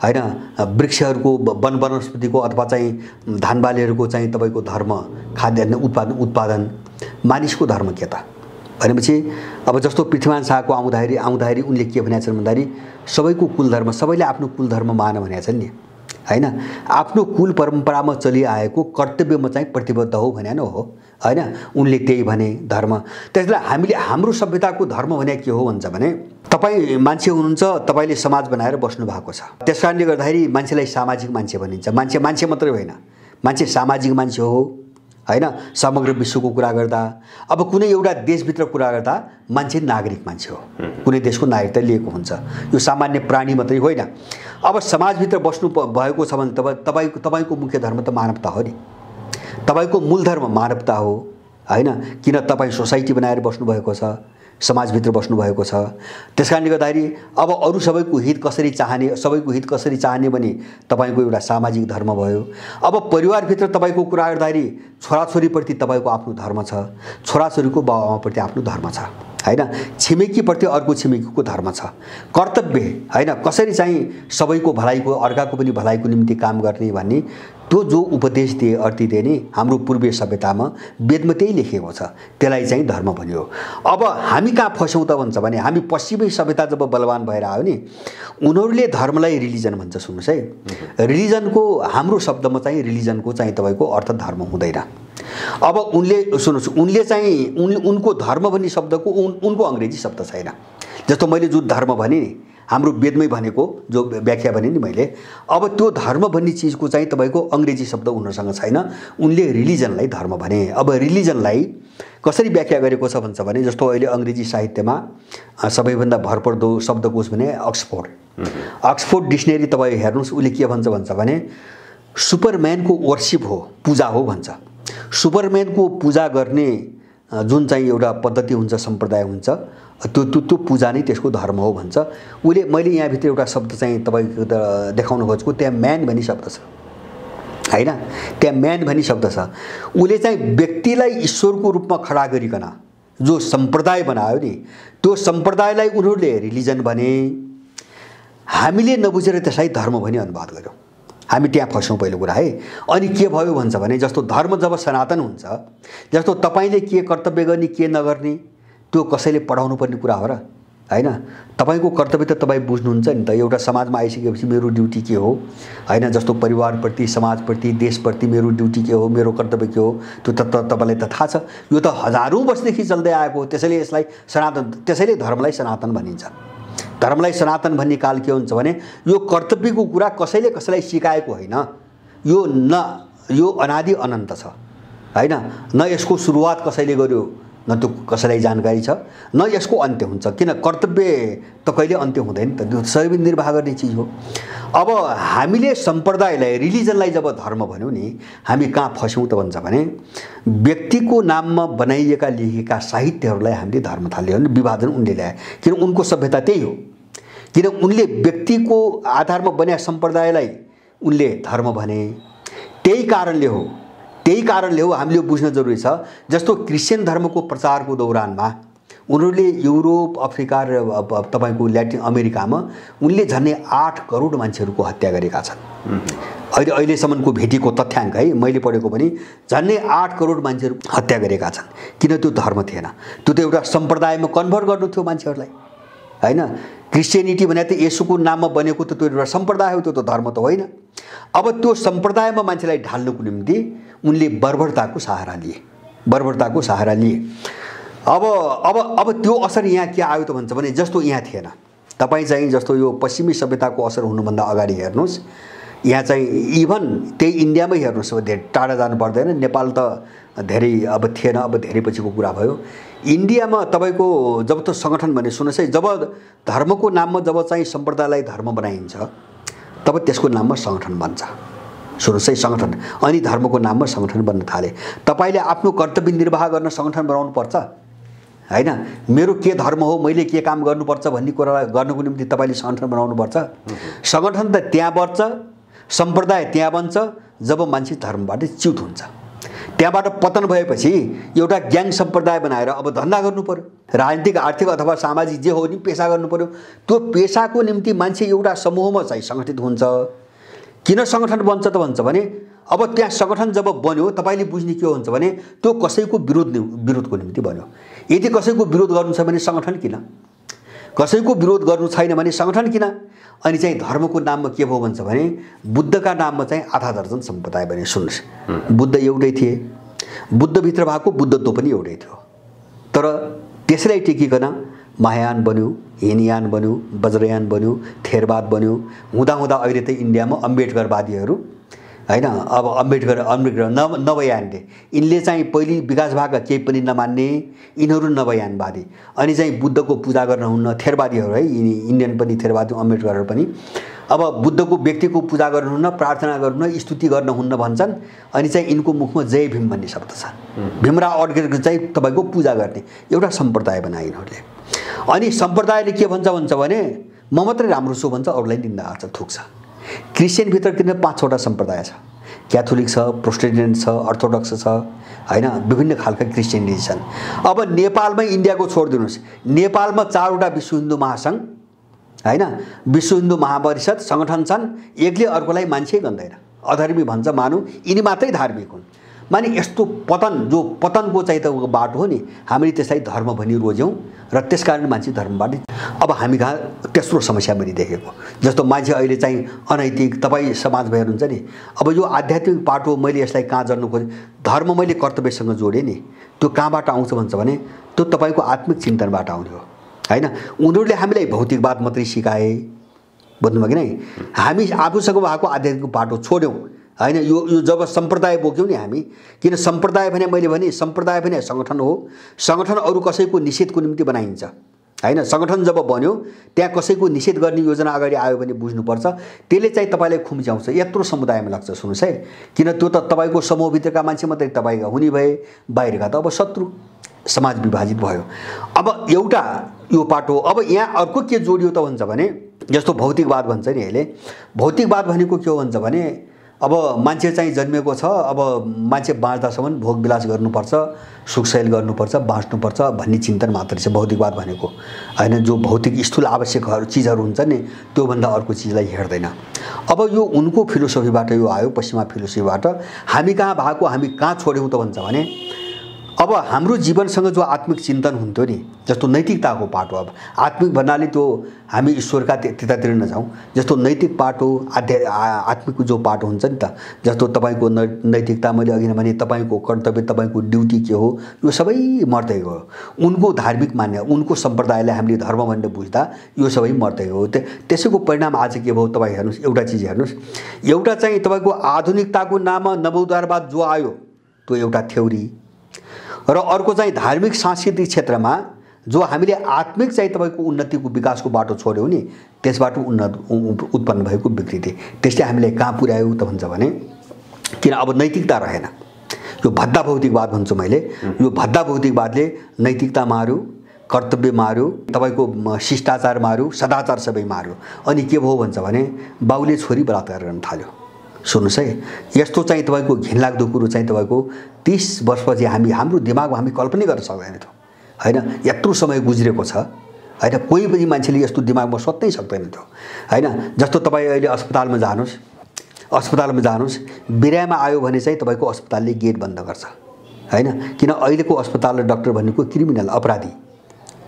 हैन, वृक्षहरूको वन वनस्पतिको अथवा चाहिँ धानबालीहरूको चाहिँ तपाईँको धर्म खाद्यान्न उत्पादन, मानिसको धर्म के त भनेपछि अब जस्तो पृथ्वीमान शाहको आउँदाखेरि उनले के भनेका छन् भन्दाखेरि सबैको कुल धर्म, सबैले आफ्नो कुल धर्म मान भनेका छन् नि, हैन। आफ्नो कुल परम्परामा चलिआएको कर्तव्यमा चाहिँ प्रतिबद्ध हो भने हो, हैन। उनले त्यही भने धर्म। त्यसलाई हामीले हाम्रो सभ्यताको धर्म भने के हो भन्छ भने तपाईँ मान्छे हुनुहुन्छ, तपाईँले समाज बनाएर बस्नु भएको छ। त्यसकारणले गर्दाखेरि मान्छेलाई सामाजिक मान्छे भनिन्छ। मान्छे मात्रै होइन, मान्छे सामाजिक मान्छे हो, हैन। समग्र विश्वको कुरा गर्दा, अब कुनै एउटा देशभित्र कुरा गर्दा मान्छे नागरिक मान्छे हो, कुनै देशको नागरिकता लिएको हुन्छ। यो सामान्य प्राणी मात्रै होइन। अब समाजभित्र बस्नु भएको छ भने तपाईँको मुख्य धर्म त मानवता हो नि, तपाईँको मूल धर्म मानवता हो, हैन। किन तपाईँ सोसाइटी बनाएर बस्नुभएको छ, समाजभित्र बस्नुभएको छ। त्यसकारणले गर्दाखेरि अब अरू सबैको हित कसरी चाहने भने तपाईँको एउटा सामाजिक धर्म भयो। अब परिवारभित्र तपाईँको कुरा गर्दाखेरि छोराछोरीप्रति तपाईँको आफ्नो धर्म छ, छोराछोरीको बाबुआमाप्रति आफ्नो धर्म छ, हैन। छिमेकीप्रति अर्को छिमेकीको धर्म छ, कर्तव्य, हैन। कसरी चाहिँ सबैको भलाइको, अर्काको पनि भलाइको निम्ति काम गर्ने भन्ने त्यो जो उपदेश दिए अर्ती दिए नि हाम्रो पूर्वीय सभ्यतामा वेदमा त्यही लेखिएको छ, त्यसलाई चाहिँ धर्म भन्यो। अब हामी कहाँ फस्यौँ त भन्छ भने हामी पश्चिमी सभ्यता जब बलवान भएर आयो नि उनीहरूले धर्मलाई रिलिजन भन्छ। सुन्नुहोस् है, रिलिजनको हाम्रो शब्दमा चाहिँ रिलिजनको चाहिँ तपाईँको अर्थ धर्म हुँदैन। अब उनले सुन्नुहोस्, उनले चाहिँ उनको धर्म भन्ने शब्दको उनको अङ्ग्रेजी शब्द छैन। जस्तो मैले जो धर्म भने नि हाम्रो वेदमै भनेको जो व्याख्या भने नि मैले, अब त्यो धर्म भन्ने चिजको चाहिँ तपाईँको अङ्ग्रेजी शब्द उनीहरूसँग छैन। उनले रिलिजनलाई धर्म भने। अब रिलिजनलाई कसरी व्याख्या गरेको छ भन्छ भने जस्तो अहिले अङ्ग्रेजी साहित्यमा सबैभन्दा भरपर्दो शब्दकोश भने अक्सफोर्ड डिक्सनरी तपाईँ हेर्नुहोस्, उसले के भन्छ भने सुपरम्यानको वर्शिप हो, पूजा हो भन्छ। सुपरम्यानको पूजा गर्ने जुन चाहिँ एउटा पद्धति हुन्छ, सम्प्रदाय हुन्छ, त्यो पूजा नै त्यसको धर्म हो भन्छ उसले। मैले यहाँभित्र एउटा शब्द चाहिँ तपाईँको देखाउन खोजेको, त्यहाँ म्यान भन्ने शब्द छ, हैन। त्यहाँ म्यान भन्ने शब्द छ। उसले चाहिँ व्यक्तिलाई ईश्वरको रूपमा खडा गरिकन जो सम्प्रदाय बनायो नि त्यो सम्प्रदायलाई उनीहरूले रिलिजन भने। हामीले नबुझेर त्यसलाई धर्म भनी अनुवाद गर्यौँ। हामी त्यहाँ फस्यौँ पहिलो कुरा है। अनि के भयो भन्छ भने जस्तो धर्म जब सनातन हुन्छ, जस्तो तपाईँले के कर्तव्य गर्ने के नगर्ने त्यो कसैले पढाउनु पर्ने कुरा हो र, हैन। तपाईँको कर्तव्य त तपाईँ बुझ्नुहुन्छ नि त। एउटा समाजमा आइसकेपछि मेरो ड्युटी के हो, हैन। जस्तो परिवारप्रति, समाजप्रति, देशप्रति मेरो ड्युटी के हो, मेरो कर्तव्य के हो, त्यो त तपाईँलाई त थाहा छ। यो त हजारौँ वर्षदेखि चल्दै आएको हो। त्यसैले यसलाई सनातन, त्यसैले धर्मलाई सनातन भनिन्छ। धर्मलाई सनातन भन्ने काल के हुन्छ भने यो कर्तव्यको कुरा कसैले कसैलाई सिकाएको होइन। यो अनादि अनन्त छ, हैन। न यसको सुरुवात कसैले गर्यो, न त्यो कसैलाई जानकारी छ, न यसको अन्त्य हुन्छ। किन कर्तव्य त कहिले अन्त्य हुँदैन त, त्यो सबै निर्वाह गर्ने चिज हो। अब हामीले सम्प्रदायलाई, रिलिजनलाई जब धर्म भन्यौँ नि हामी कहाँ फस्यौँ त भन्छ भने व्यक्तिको नाममा बनाइएका लेखेका साहित्यहरूलाई हामीले धर्म थाल्यो भने विभाजन उनले ल्याए। किन उनको सभ्यता त्यही हो। किन उनले व्यक्तिको आधारमा बनेका सम्प्रदायलाई उनले धर्म भने। त्यही कारणले हो हामीले बुझ्न जरुरी छ। जस्तो क्रिस्चियन धर्मको प्रचारको दौरानमा उनीहरूले युरोप, अफ्रिका र तपाईँको ल्याटिन अमेरिकामा उनले झन्डै 8 करोड मान्छेहरूको हत्या गरेका छन्। अहिलेसम्मको भेटिएको तथ्याङ्क है, मैले पढेको पनि झन्डै 8 करोड मान्छेहरू हत्या गरेका छन्। किन त्यो धर्म थिएन, त्यो त एउटा सम्प्रदायमा कन्भर्ट गर्नु थियो मान्छेहरूलाई, हैन। क्रिस्चियनिटी भने त येशूको नाममा बनेको त त्यो एउटा सम्प्रदाय हो, त्यो त धर्म त होइन। अब त्यो सम्प्रदायमा मान्छेलाई ढाल्नुको निम्ति उनले बर्बरताको सहारा लिए। अब त्यो असर यहाँ के आयो त भन्छ भने जस्तो यहाँ थिएन। तपाईँ चाहिँ जस्तो यो पश्चिमी सभ्यताको असर हुनुभन्दा अगाडि हेर्नुहोस्, यहाँ चाहिँ इभन त्यही इन्डियामै हेर्नुहोस्, अब धेरै टाढा जानु पर्दैन। नेपाल त धेरै अब थिएन, अब धेरै पछिको कुरा भयो। इन्डियामा तपाईँको जब त सङ्गठन भने सुन्नुहोस् है, जब धर्मको नाममा जब चाहिँ सम्प्रदायलाई धर्म बनाइन्छ तब त्यसको नाममा सङ्गठन बन्छ। सुन्नुहोस् है, सङ्गठन। अनि धर्मको नाममा सङ्गठन बन्न थाले। तपाईँले आफ्नो कर्तव्य निर्वाह गर्न सङ्गठन बनाउनु पर्छ, हैन। मेरो के धर्म हो, मैले के काम गर्नुपर्छ भन्ने कुरा गर्नुको निम्ति तपाईँले सङ्गठन बनाउनु पर्छ। सङ्गठन त त्यहाँ बढ्छ, सम्प्रदाय त्यहाँ बन्छ जब मान्छे धर्मबाट च्युत हुन्छ। त्यहाँबाट पतन भएपछि एउटा ग्याङ सम्प्रदाय बनाएर अब धन्दा गर्नु पर्यो, राजनीतिक आर्थिक अथवा सामाजिक जे हो नि पेसा गर्नु पर्यो। त्यो पेसाको निम्ति मान्छे एउटा समूहमा चाहिँ सङ्गठित हुन्छ। किन सङ्गठन बन्छ त भन्छ भने अब त्यहाँ सङ्गठन जब बन्यो तपाईँले बुझ्ने के हुन्छ भने त्यो कसैको विरोधको निम्ति बन्यो। यदि कसैको विरोध गर्नु छ भने सङ्गठन किन, कसैको विरोध गर्नु छैन भने सङ्गठन किन। अनि चाहिँ धर्मको नाममा के भयो भन्छ भने बुद्धका नाममा चाहिँ आधा दर्जन सम्प्रदाय बने। सुन्नुहोस्, बुद्ध एउटै थिए, बुद्धभित्र भएको बुद्धत्व पनि एउटै थियो, तर त्यसलाई टेकिकन महायान बन्यो, हिनयान बन्यो, वज्रयान बन्यो, थेरवाद बन्यो। हुँदा अहिले त इन्डियामा अम्बेडकरवादीहरू हैन, अब अम्बेडकर नवयानले यिनले चाहिँ पहिले विकास भएका केही पनि नमान्ने यिनीहरू नवयानवादी। अनि चाहिँ बुद्धको पूजा गर्न हुन्न, थेरवादीहरू है, इन्डियन पनि थेरवादी अम्बेडकरहरू पनि अब बुद्धको व्यक्तिको पूजा गर्नुहुन्न, प्रार्थना गर्नुहुन्न, स्तुति गर्नुहुन्न भन्छन्। अनि चाहिँ यिनको मुखमा जय भीम भन्ने शब्द छ। भीमराव अड्केको चाहिँ तपाईँको पूजा गर्ने एउटा सम्प्रदाय बनाए यिनीहरूले। अनि सम्प्रदायले के भन्छ भने म मात्रै राम्रो छु भन्छ, अरूलाई निन्दा गर्छ, थुक्छ। क्रिस्चियनभित्र किन 5वटा सम्प्रदाय छ, क्याथोलिक छ, प्रोटेस्टेन्ट छ, अर्थोडक्स छ हैन, विभिन्न खालका क्रिस्चियनिटी छन्। अब नेपालमै इन्डियाको छोडिदिनुहोस्, नेपालमा 4वटा विश्व हिन्दू महासङ्घ हैन, विश्व हिन्दू महापरिषद सङ्गठन छन्। एकले अर्कोलाई मान्छे गन्दैन, अधर्मी भन्छ मानु, यिनी मात्रै धार्मिक हुन्। माने यस्तो पतन, जो पतनको चाहिँ त बाटो हो नि, हामीले त्यसलाई धर्म भनी रोज्यौँ र त्यसकारण मान्छे धर्मबाट। अब हामी कहाँ तेस्रो समस्या पनि देखेको, जस्तो मान्छे अहिले चाहिँ अनैतिक, तपाईँ समाजमा हेर्नुहुन्छ नि। अब यो आध्यात्मिक पाटो मैले यसलाई कहाँ जोड्नु खोजेँ, धर्म मैले कर्तव्यसँग जोडेँ नि, त्यो कहाँबाट आउँछ भन्छ भने त्यो तपाईँको आत्मिक चिन्तनबाट आउने हो हैन। उनीहरूले हामीलाई भौतिकवाद मात्रै सिकाए, बुझ्नुभयो कि नै। हामी आफूसँग भएको आध्यात्मिक बाटो छोड्यौँ हैन। यो जब सम्प्रदाय बोक्यौँ नि हामी, किन सम्प्रदाय भने मैले भने सम्प्रदाय भने सङ्गठन हो। सङ्गठन अरू कसैको निषेधको निम्ति बनाइन्छ हैन। सङ्गठन जब बन्यो त्यहाँ कसैको निषेध गर्ने योजना अगाडि आयो भने बुझ्नुपर्छ, त्यसले चाहिँ तपाईँलाई खुम्च्याउँछ, यत्रो समुदायमा लाग्छ। सुन्नुहोस् है, किन त्यो त तपाईँको समूहभित्रका मान्छे मात्रै तपाईँका हुने भए, बाहिरका त अब शत्रु, समाज विभाजित भयो। अब एउटा यो पाटो। अब यहाँ अर्को के जोडियो त भन्छ भने जस्तो भौतिकवाद भन्छ नि, अहिले भौतिकवाद भनेको के हो भन्छ भने अब मान्छे चाहिँ जन्मेको छ, अब मान्छे बाँच्दासम्म भोगविलास गर्नुपर्छ, सुखशैल गर्नुपर्छ, बाँच्नुपर्छ भन्ने चिन्तन मात्रै छ भौतिकवाद भनेको हैन। जो भौतिक स्थूल आवश्यक चिजहरू हुन्छ नि, त्योभन्दा अर्को चिजलाई हेर्दैन। अब यो उनको फिलोसफीबाट यो आयो, पश्चिमा फिलोसफीबाट। हामी कहाँ भएको, हामी कहाँ छोड्यौँ त भन्छ भने अब हाम्रो जीवनसँग जो आत्मिक चिन्तन हुन्थ्यो नि, जस्तो नैतिकताको पाटो। अब आत्मिक भन्नाले त्यो हामी ईश्वरका त्यतातिर नजाउँ, जस्तो नैतिक पाटो, आत्मिक जो पाटो हुन्छ नि त, जस्तो तपाईँको नैतिकता, मैले अघि नै भने तपाईँको कर्तव्य, तपाईँको ड्युटी के हो, यो सबै मर्दै गयो। उनको धार्मिक मान्य, उनको सम्प्रदायलाई हामीले धर्म भनेर बुझ्दा यो सबै मर्दै गयो। त्यसैको परिणाम आज के भयो तपाईँ हेर्नुहोस्, एउटा चिज हेर्नुहोस्, एउटा चाहिँ तपाईँको आधुनिकताको नाममा नवोदारवाद जो आयो त्यो एउटा थ्योरी, र अर्को चाहिँ धार्मिक सांस्कृतिक क्षेत्रमा जो हामीले आत्मिक चाहिँ तपाईँको उन्नतिको विकासको बाटो छोड्यौँ नि, त्यसबाट उत्पन्न भएको विकृति, त्यसले हामीलाई कहाँ पुर्यायो त भन्छ भने किन अब नैतिकता रहेन। यो भद्दा भौतिकवाद भन्छु मैले, यो भद्दा भौतिकवादले नैतिकता मार्यो, कर्तव्य मार्यो, तपाईँको शिष्टाचार मार्यो, सदाचार सबै मार्यो। अनि के भयो भन्छ भने बाउले छोरी बलात्कार गर्न थाल्यो। सुन्नुहोस् है, यस्तो चाहिँ तपाईँको घिनलाग्दो कुरो चाहिँ तपाईँको 30 वर्षपछि हाम्रो दिमागमा हामी कल्पना गर्न सक्दैनथ्यौँ हैन। यत्रो समय गुज्रेको छ हैन, कोही पनि मान्छेले यस्तो दिमागमा सोच्नै सक्दैन थियो हैन। जस्तो तपाईँ अहिले अस्पतालमा जानुहोस्, बिरामी आयो भने चाहिँ तपाईँको अस्पतालले गेट बन्द गर्छ हैन। किन अहिलेको अस्पताल र डाक्टर भनेको क्रिमिनल, अपराधी,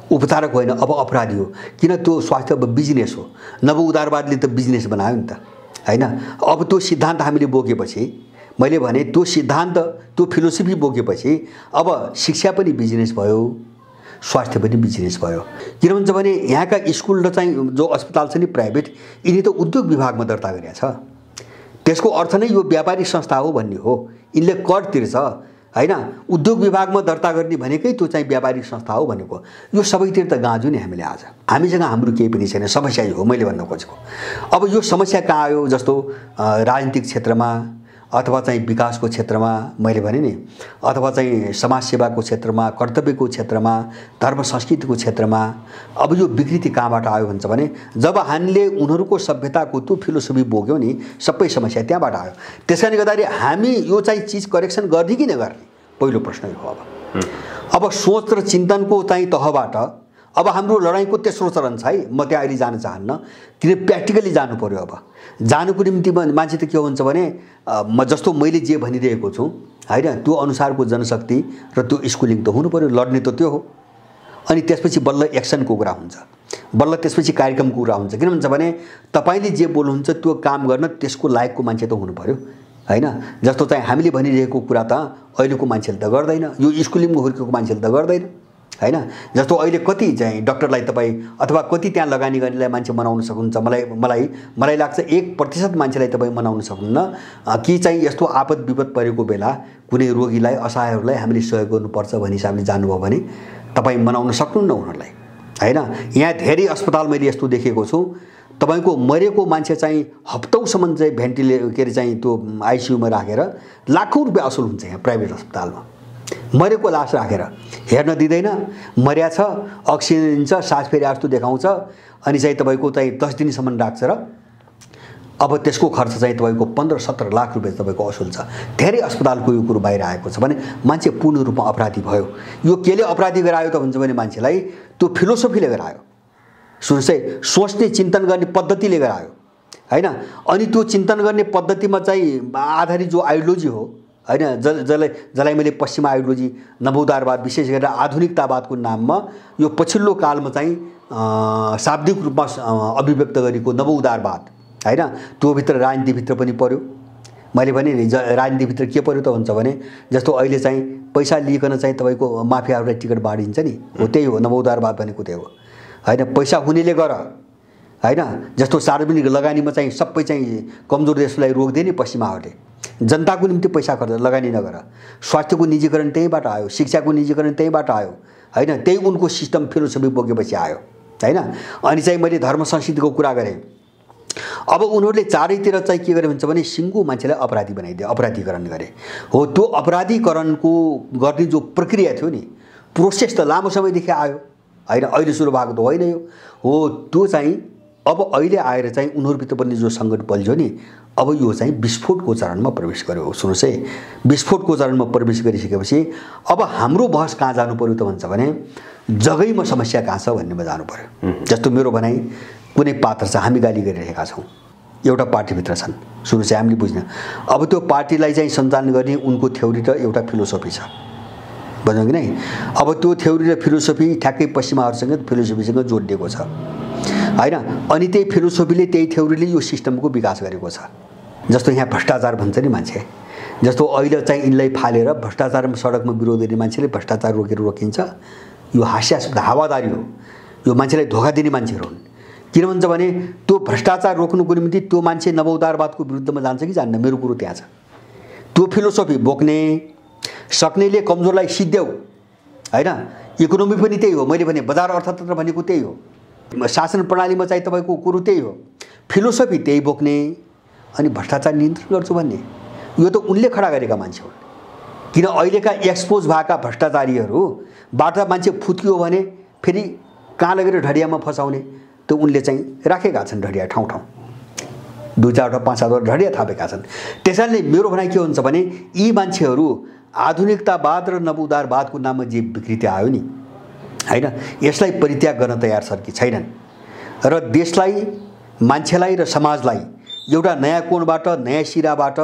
उपचारक होइन, अब अपराधी हो। किन त्यो स्वास्थ्य अब बिजनेस हो। नवोदारवादले त बिजनेस बनायो नि त हैन। अब त्यो सिद्धान्त हामीले बोकेपछि, मैले भने त्यो सिद्धान्त, त्यो फिलोसफी बोकेपछि अब शिक्षा पनि बिजनेस भयो, स्वास्थ्य पनि बिजनेस भयो। किन भन्छ भने यहाँका स्कुल र चाहिँ जो अस्पताल छ नि प्राइभेट, यिनी त उद्योग विभागमा दर्ता गरेका छ। त्यसको अर्थ नै यो व्यापारिक संस्था हो भन्ने हो। यिनले कर तिर्छ हैन, उद्योग विभागमा दर्ता गर्ने भनेकै त्यो चाहिँ व्यापारिक संस्था हो भनेको। यो सबैतिर त गाँजु नि हामीले। आज हामीसँग हाम्रो केही पनि छैन, समस्या हो मैले भन्न खोजेको। अब यो समस्या कहाँ आयो, जस्तो राजनीतिक क्षेत्रमा, अथवा चाहिँ विकासको क्षेत्रमा मैले भने नि, अथवा चाहिँ समाजसेवाको क्षेत्रमा, कर्तव्यको क्षेत्रमा, धर्म संस्कृतिको क्षेत्रमा अब यो विकृति कहाँबाट आयो भन्छ भने जब हामीले उनीहरूको सभ्यताको त्यो फिलोसफी बोक्यौँ नि, सबै समस्या त्यहाँबाट आयो। त्यसकारणले गर्दाखेरि हामी यो चाहिँ चिज करेक्सन गर्ने कि नगर्ने पहिलो प्रश्न हो। अब सोच र चिन्तनको चाहिँ तहबाट अब हाम्रो लडाइँको तेस्रो चरण छ है। म त्यहाँ अहिले जान चाहन्न, किन प्र्याक्टिकली जानु पर्यो। अब जानुको निम्ति मान्छे त के हुन्छ भने म जस्तो मैले जे भनिरहेको छु हैन, त्यो अनुसारको जनशक्ति र त्यो स्कुलिङ त हुनु पर्यो। लड्ने त त्यो हो। अनि त्यसपछि बल्ल एक्सनको कुरा हुन्छ, बल्ल त्यसपछि कार्यक्रमको कुरा हुन्छ। किन भन्छ भने तपाईले जे बोल्नुहुन्छ त्यो काम गर्न त्यसको लायकको मान्छे त हुनु पर्यो हैन। जस्तो चाहिँ हामीले भनिरहेको कुरा त अहिलेको मान्छेले त गर्दैन, यो स्कुलिङमा हुर्केको मान्छेले त गर्दैन हैन। जस्तो अहिले कति चाहिँ डाक्टरलाई तपाईँ अथवा कति त्यहाँ लगानी गर्नेलाई मान्छे मनाउन सक्नुहुन्छ। मलाई लाग्छ 1% मान्छेलाई तपाईँ मनाउन सक्नुहुन्न कि चाहिँ यस्तो आपद विपद परेको बेला कुनै रोगीलाई, असहायहरूलाई हामीले सहयोग गर्नुपर्छ भन्ने हिसाबले जानुभयो भने तपाईँ मनाउन सक्नुहुन्न उनीहरूलाई हैन। यहाँ धेरै अस्पताल मैले यस्तो देखेको छु, तपाईको मरेको मान्छे चाहिँ हप्तौसम्म चाहिँ के अरे चाहिँ त्यो आइसियुमा राखेर लाखौँ रुपियाँ असुल हुन्छ। यहाँ प्राइभेट अस्पतालमा मरेको लास राखेर हेर्न दिँदैन, मर्या छ, अक्सिजन दिन्छ, सास फेरि जस्तो देखाउँछ, अनि चाहिँ तपाईँको चाहिँ 10 दिनसम्म राख्छ र अब त्यसको खर्च चाहिँ तपाईँको 15-17 लाख रुपियाँ तपाईँको असुल छ। धेरै अस्पतालको यो कुरो बाहिर आएको छ भने मान्छे पूर्ण रूपमा अपराधी भयो। यो केले अपराधी गरायो त भन्छ भने मान्छेलाई त्यो फिलोसफीले गरायो, सुन्नुहोस् है, सोच्ने चिन्तन गर्ने पद्धतिले गरायो हैन। अनि त्यो चिन्तन गर्ने पद्धतिमा चाहिँ आधारित जो आइडियोलोजी हो हैन, जसलाई मैले पश्चिमा आइडियोलोजी, नवोदारवाद, विशेष गरेर आधुनिकतावादको नाममा यो पछिल्लो कालमा चाहिँ शाब्दिक रूपमा अभिव्यक्त गरेको नवोदारवाद हैन, त्यो भित्र राजनीतिभित्र पनि पर्यो। मैले भने नि राजनीतिभित्र के पर्यो त भन्छ भने जस्तो अहिले चाहिँ पैसा लिइकन चाहिँ तपाईँको माफियाहरूलाई टिकट बाँडिन्छ नि, हो त्यही हो नवोदारवाद भनेको, त्यही हो हैन। पैसा हुनेले गर हैन। जस्तो सार्वजनिक लगानीमा चाहिँ सबै चाहिँ कमजोर देशलाई रोक्दै नि पश्चिमाहरूले, जनताको निम्ति पैसा खर्च लगानी नगर। स्वास्थ्यको निजीकरण त्यहीबाट आयो, शिक्षाको निजीकरण त्यहीबाट आयो हैन। त्यही उनको सिस्टम फिलोसफी बोकेपछि आयो हैन। अनि चाहिँ मैले धर्म संस्कृतिको कुरा गरेँ। अब उनीहरूले चारैतिर चाहिँ के गरे भन्छ भने सिङ्गो मान्छेलाई अपराधी बनाइदिए, अपराधीकरण गरे। हो त्यो अपराधीकरणको गर्ने जो प्रक्रिया थियो नि, प्रोसेस त लामो समयदेखि आयो हैन, अहिले सुरु भएको त होइन यो हो। त्यो चाहिँ अब अहिले आएर चाहिँ उनीहरूभित्र पनि जो सङ्कट बल्झ्यो नि, अब यो चाहिँ विस्फोटको चरणमा प्रवेश गर्यो। सुन्नुहोस् है, विस्फोटको चरणमा प्रवेश गरिसकेपछि अब हाम्रो बहस कहाँ जानु पर्यो त भन्छ भने जग्गैमा समस्या कहाँ छ भन्नेमा जानु पर्यो। जस्तो मेरो भनाइ कुनै पात्र छ, हामी गाली गरिरहेका छौँ, एउटा पार्टीभित्र छन्, सुन्नुहोस् है, हामीले बुझ्न। अब त्यो पार्टीलाई चाहिँ सञ्चालन गर्ने उनको थ्योरी र एउटा फिलोसफी छ, बुझ्यौँ कि नै। अब त्यो थ्योरी र फिलोसफी ठ्याक्कै पश्चिमाहरूसँग फिलोसफीसँग जोडिएको छ हैन। अनि त्यही फिलोसफीले, त्यही थ्योरीले यो सिस्टमको विकास गरेको छ। जस्तो यहाँ भ्रष्टाचार भन्छ नि मान्छे, जस्तो अहिले चाहिँ यिनलाई फालेर भ्रष्टाचारमा सडकमा विरोध गर्ने मान्छेले भ्रष्टाचार रोकिन्छ, यो हास्यास्पद हावादारी हो। यो मान्छेलाई धोका दिने मान्छेहरू हुन्। किन भन्छ भने त्यो भ्रष्टाचार रोक्नुको निम्ति त्यो मान्छे नवोदारवादको विरुद्धमा जान्छ कि जान्न, मेरो कुरो त्यहाँ छ। त्यो फिलोसफी बोक्ने सक्नेले कमजोरलाई सिद्ध्याउ हैन। इकोनोमी पनि त्यही हो, मैले भने बजार अर्थतन्त्र भनेको त्यही हो, शासन प्रणालीमा चाहिँ तपाईँको कुरो त्यही हो, फिलोसफी त्यही बोक्ने अनि भ्रष्टाचार नियन्त्रण गर्छु भन्ने, यो त उनले खडा गरेका मान्छे हुन्। किन अहिलेका एक्सपोज भएका भ्रष्टाचारीहरूबाट मान्छे फुत्कियो भने फेरि कहाँ लगेर ढडियामा फसाउने, त्यो उनले चाहिँ राखेका छन् ढडिया ठाउँ ठाउँ, 2-4वटा 5-7वटा ढडिया थापेका छन्। त्यसैले मेरो भनाइ के हुन्छ भने यी मान्छेहरू आधुनिकतावाद र नवोदारवादको नाममा जे विकृति आयो नि हैन, यसलाई परित्याग गर्न तयार छन् कि छैनन् र देशलाई, मान्छेलाई र समाजलाई एउटा नयाँ कोणबाट, नयाँ सिराबाट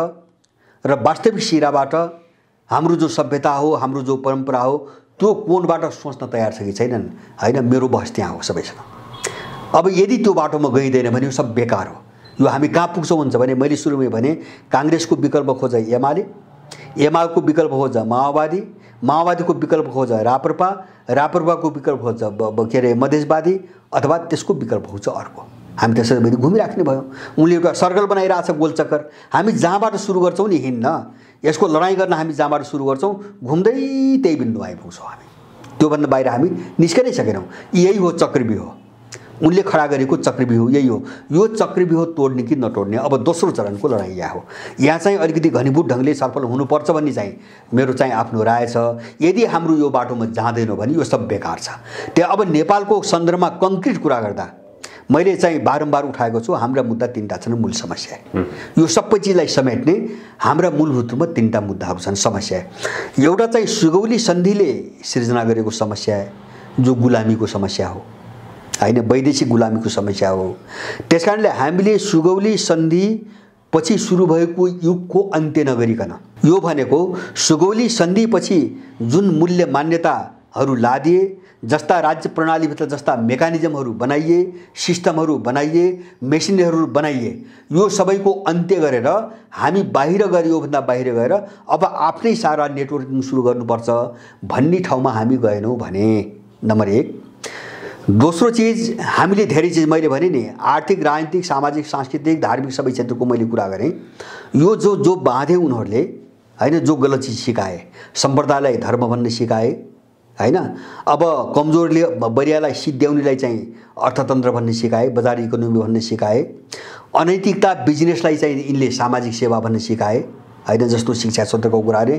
र वास्तविक सिराबाट हाम्रो जो सभ्यता हो, हाम्रो जो परम्परा हो, त्यो कोणबाट सोच्न तयार छ कि छैनन् हैन। मेरो बहस त्यहाँ हो सबैसँग। अब यदि त्यो बाटोमा गइँदैन भने यो सब बेकार हो। यो हामी कहाँ पुग्छौँ भन्छ भने मैले सुरुमै भने काङ्ग्रेसको विकल्प खोज एमाले, एमालेको विकल्प खोज माओवादी, माओवादीको विकल्प खोज राप्रपा, राप्रपाको विकल्प खोज के अरे मधेसवादी, अथवा त्यसको विकल्प खोज्छ अर्को। हामी त्यसरी घुमिराख्ने भयो। उनले एउटा सर्कल बनाइरहेको छ, गोलचक्कर। हामी जहाँबाट सुरु गर्छौँ नि हिँड्न, यसको लडाइँ गर्न हामी जहाँबाट सुरु गर्छौँ घुम्दै त्यही बिन्दुमा आइपुग्छौँ हामी। त्योभन्दा बाहिर हामी निस्कनै सकेनौँ। यही हो चक्रव्यूह। उनले खडा गरेको चक्रव्यूह यही हो। यो चक्रव्यूह तोड्ने कि नतोड्ने अब दोस्रो चरणको लडाइँ यहाँ हो। यहाँ चाहिँ अलिकति घनीभूत ढङ्गले छलफल हुनुपर्छ भन्ने चाहिँ मेरो चाहिँ आफ्नो राय छ। यदि हाम्रो यो बाटोमा जाँदैन भने यो सब बेकार छ। त्यहाँ अब नेपालको सन्दर्भमा कङ्क्रिट कुरा गर्दा मैले चाहिँ बारम्बार उठाएको छु, हाम्रा मुद्दा तीनटा छन् मूल समस्या। यो सबै चिजलाई समेट्ने हाम्रा मूलभूत रूपमा तीनटा मुद्दाहरू छन् समस्या। एउटा चाहिँ सुगौली सन्धिले सिर्जना गरेको समस्या जो गुलामीको समस्या हो हैन, वैदेशिक गुलामीको समस्या हो। त्यसकारणले हामीले सुगौली सन्धि पछि सुरु भएको युगको अन्त्य नगरिकन, यो भनेको सुगौली सन्धि पछि जुन मूल्य मान्यताहरू लादिए, जस्ता राज्य प्रणालीभित्र जस्ता मेकानिजमहरू बनाइए, सिस्टमहरू बनाइए, मेसिनरीहरू बनाइए, यो सबैको अन्त्य गरेर हामी बाहिर गएर योभन्दा बाहिर गएर अब आफ्नै सारा नेटवर्किङ सुरु गर्नुपर्छ भन्ने ठाउँमा हामी गएनौँ भने नम्बर 1। दोस्रो चिज हामीले धेरै चिज मैले भने नि आर्थिक, राजनीतिक, सामाजिक, सांस्कृतिक, धार्मिक सबै क्षेत्रको मैले कुरा गरेँ। यो जो बाँधे उनीहरूले हैन, जो गलत चिज सिकाए, सम्प्रदायलाई धर्म भन्ने सिकाए हैन, अब कमजोरले बरियालाई सिद्ध्याउनेलाई चाहिँ अर्थतन्त्र भन्ने सिकाए, बजार इकोनोमी भन्ने सिकाए, अनैतिकता बिजनेसलाई चाहिँ यिनले सामाजिक सेवा भन्ने सिकाए हैन, जस्तो शिक्षा क्षेत्रको कुरा अरे।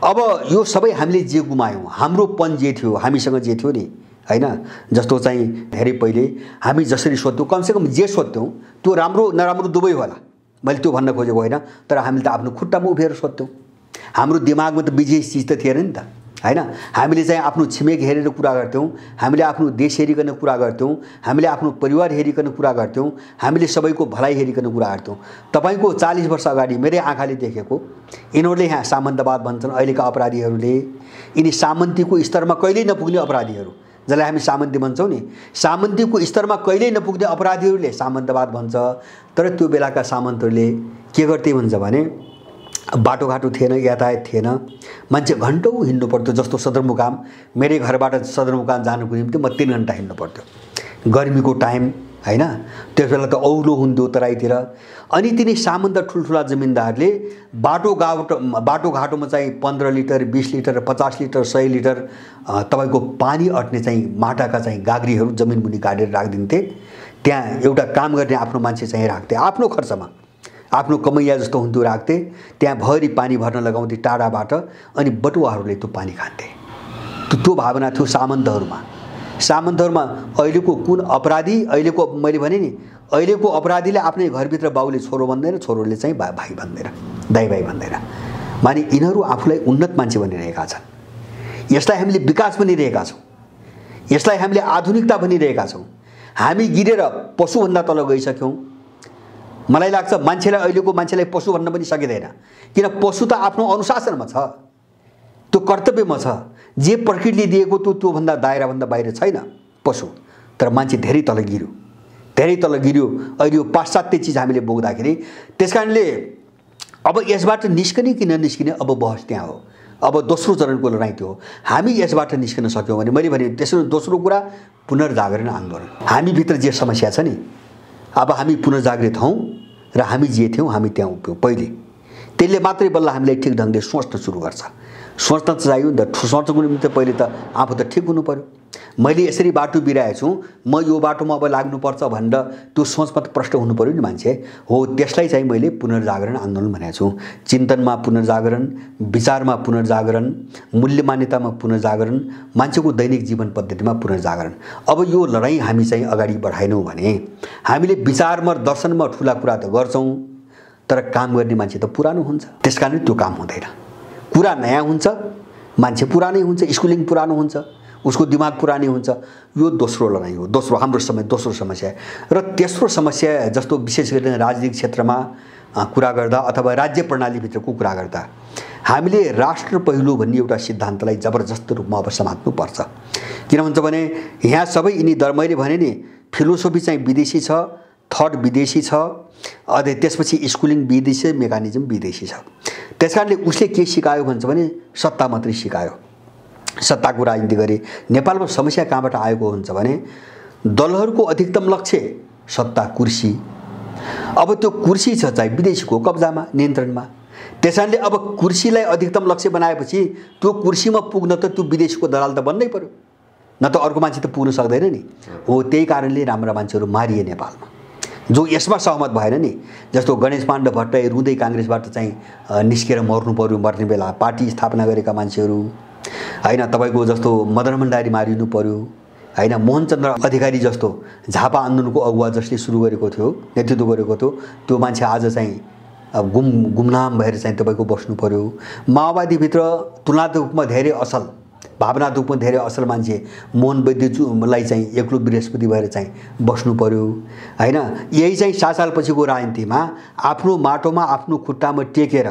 अब यो सबै हामीले जे गुमायौँ, हाम्रो पन जे थियो, हामीसँग जे थियो नि हैन, जस्तो चाहिँ धेरै पहिले हामी जसरी सोध्थ्यौँ, कमसेकम जे सोध्थ्यौँ त्यो राम्रो नराम्रो दुवै होला, मैले त्यो भन्न खोजेको होइन, तर हामीले त आफ्नो खुट्टामा उभिएर सोध्थ्यौँ। हाम्रो दिमागमा त विशेष चिज त थिएन नि त हैन। हामीले चाहिँ आफ्नो छिमेक हेरेर कुरा गर्थ्यौँ, हामीले आफ्नो देश हेरिकन कुरा गर्थ्यौँ, हामीले आफ्नो परिवार हेरिकन कुरा गर्थ्यौँ, हामीले सबैको भलाइ हेरिकन कुरा गर्थ्यौँ। तपाईको 40 वर्ष अगाडि मेरै आँखाले देखेको, यिनीहरूले यहाँ सामन्तवाद भन्छन् अहिलेका अपराधीहरूले, यिनी सामन्तीको स्तरमा कहिल्यै नपुग्ने अपराधीहरू, जसलाई हामी सामन्ती भन्छौँ नि, सामन्तीको स्तरमा कहिल्यै नपुग्ने अपराधीहरूले सामन्तवाद भन्छ। तर त्यो बेलाका सामन्तहरूले के गर्थे भन्छ भने बाटोघाटो थिएन, यातायात थिएन, मान्छे घन्टौँ हिँड्नु पर्थ्यो। जस्तो सदरमुकाम, मेरै घरबाट सदरमुकाम जानुको निम्ति म 3 घन्टा हिँड्नु पर्थ्यो, गर्मीको टाइम हैन, त्यस बेला त औलो हुन्थ्यो तराईतिर। अनि तिनी सामन्त ठुल्ठुला जमिनदारले बाटोघाटोमा चाहिँ 15 लिटर, 20 लिटर, 50 लिटर, 100 लिटर तपाईँको पानी अट्ने चाहिँ माटाका चाहिँ गाग्रीहरू जमिन मुनि गाडेर राखिदिन्थे। त्यहाँ एउटा काम गर्ने आफ्नो मान्छे चाहिँ राख्थे, आफ्नो खर्चमा, आफ्नो कमैया जस्तो हुन्थ्यो राख्थे। त्यहाँ भरि पानी भर्न लगाउँथे टाढाबाट, अनि बटुवाहरूले त्यो पानी खान्थे। त्यो भावना थियो सामन्तहरूमा। अहिलेको कुन अपराधी, अहिलेको मैले भने नि, अहिलेको अपराधीले आफ्नै घरभित्र बाउले छोरो भन्दैन, छोरोले चाहिँ भाइ भन्दैन, दाइ भाइ भन्दैन। माने यिनीहरू आफूलाई उन्नत मान्छे भनिरहेका छन्। यसलाई हामीले विकास भनिरहेका छौँ, यसलाई हामीले आधुनिकता भनिरहेका छौँ। हामी गिरेर पशुभन्दा तल गइसक्यौँ। मलाई लाग्छ मान्छेलाई, अहिलेको मान्छेलाई पशु भन्न पनि सकिँदैन, किन पशु त आफ्नो अनुशासनमा छ, त्यो कर्तव्यमा छ, जे प्रकृतिले दिएको त्योभन्दा दायराभन्दा बाहिर छैन पशु। तर मान्छे धेरै तल गिर्यो अहिले यो पाश्चात्य चिज हामीले बोक्दाखेरि। त्यसकारणले अब यसबाट निस्कने कि ननिस्किने अब बहस त्यहाँ हो। अब दोस्रो चरणको लडाइँ त्यो हो। हामी यसबाट निस्कन सक्यौँ भने, मैले भने त्यसो दोस्रो कुरा पुनर्जागरण आन्दोलन। हामीभित्र जे समस्या छ नि, अब हामी पुनर्जागृत हौँ र हामी जे थियौँ हामी त्यहाँ उभियौँ पहिले। त्यसले मात्रै बल्ल हामीलाई ठिक ढङ्गले सोच्न सुरु गर्छ। सोच्न त चाहियो नि त, सोच्नुको निम्ति पहिले त आफू त ठिक हुनु पर्यो। मैले यसरी बाटो बिराएको छु, म यो बाटोमा अब लाग्नुपर्छ भनेर त्यो सोचमा त प्रष्ट हुनु पर्यो नि मान्छे। हो, त्यसलाई चाहिँ मैले पुनर्जागरण आन्दोलन भनेको छु। चिन्तनमा पुनर्जागरण, विचारमा पुनर्जागरण, मूल्य मान्यतामा पुनर्जागरण, मान्छेको दैनिक जीवन पद्धतिमा पुनर्जागरण। अब यो लडाइँ हामी चाहिँ अगाडि बढाएनौँ भने हामीले विचारमा, दर्शनमा ठुला कुरा त गर्छौँ, तर काम गर्ने मान्छे त पुरानो हुन्छ। त्यसकारण त्यो काम हुँदैन। कुरा नयाँ हुन्छ, मान्छे पुरानै हुन्छ, स्कुलिङ पुरानो हुन्छ, उसको दिमाग पुरानै हुन्छ। यो दोस्रो लडाइँ हो, हाम्रो दोस्रो समस्या। र तेस्रो समस्या जस्तो विशेष गरी राजनीतिक क्षेत्रमा कुरा गर्दा अथवा राज्य प्रणालीभित्रको कुरा गर्दा हामीले राष्ट्र पहिलो भन्ने एउटा सिद्धान्तलाई जबरजस्त रूपमा अब समात्नुपर्छ। किन भन्छ भने यहाँ सबै यिनी मैले भने नि, फिलोसोफी चाहिँ विदेशी छ, थट विदेशी छ, अनि त्यसपछि स्कुलिङ विदेशी, मेकानिजम विदेशी छ। त्यसकारणले उसले के सिकायो भन्छ भने सत्ता मात्रै सिकायो, सत्ताको राजनीति गरे। नेपालमा समस्या कहाँबाट आएको हुन्छ भने दलहरूको अधिकतम लक्ष्य सत्ता, कुर्सी। अब त्यो कुर्सी छ चाहिँ विदेशीको कब्जामा, नियन्त्रणमा। त्यसैले अब कुर्सीलाई अधिकतम लक्ष्य बनाएपछि त्यो कुर्सीमा पुग्न त त्यो विदेशीको दलाल त बन्नै पर्यो। न त अर्को मान्छे त पुग्न सक्दैन नि। हो त्यही कारणले राम्रा मान्छेहरू मारिए नेपालमा, जो यसमा सहमत भएन नि। जस्तो गणेश पाण्डे भट्टराई रुँदै काङ्ग्रेसबाट चाहिँ निस्केर मर्नु पर्यो, मर्ने बेला पार्टी स्थापना गरेका मान्छेहरू हैन। तपाईँको जस्तो मदन भण्डारी मारिनु पर्यो हैन। मोहनचन्द्र अधिकारी जस्तो झापा आन्दोलनको अगुवा जसले सुरु गरेको थियो, नेतृत्व गरेको थियो, त्यो मान्छे आज चाहिँ गुमनाम भएर चाहिँ तपाईँको बस्नु पर्यो। माओवादीभित्र तुलनात्मक रूपमा धेरै असल, भावनात्मक रूपमा धेरै असल मान्छे मोहन वैद्यलाई चाहिँ एक्लो बृहस्पति भएर चाहिँ बस्नु पर्यो हैन। यही चाहिँ 7 सालपछिको राजनीतिमा आफ्नो माटोमा आफ्नो खुट्टामा टेकेर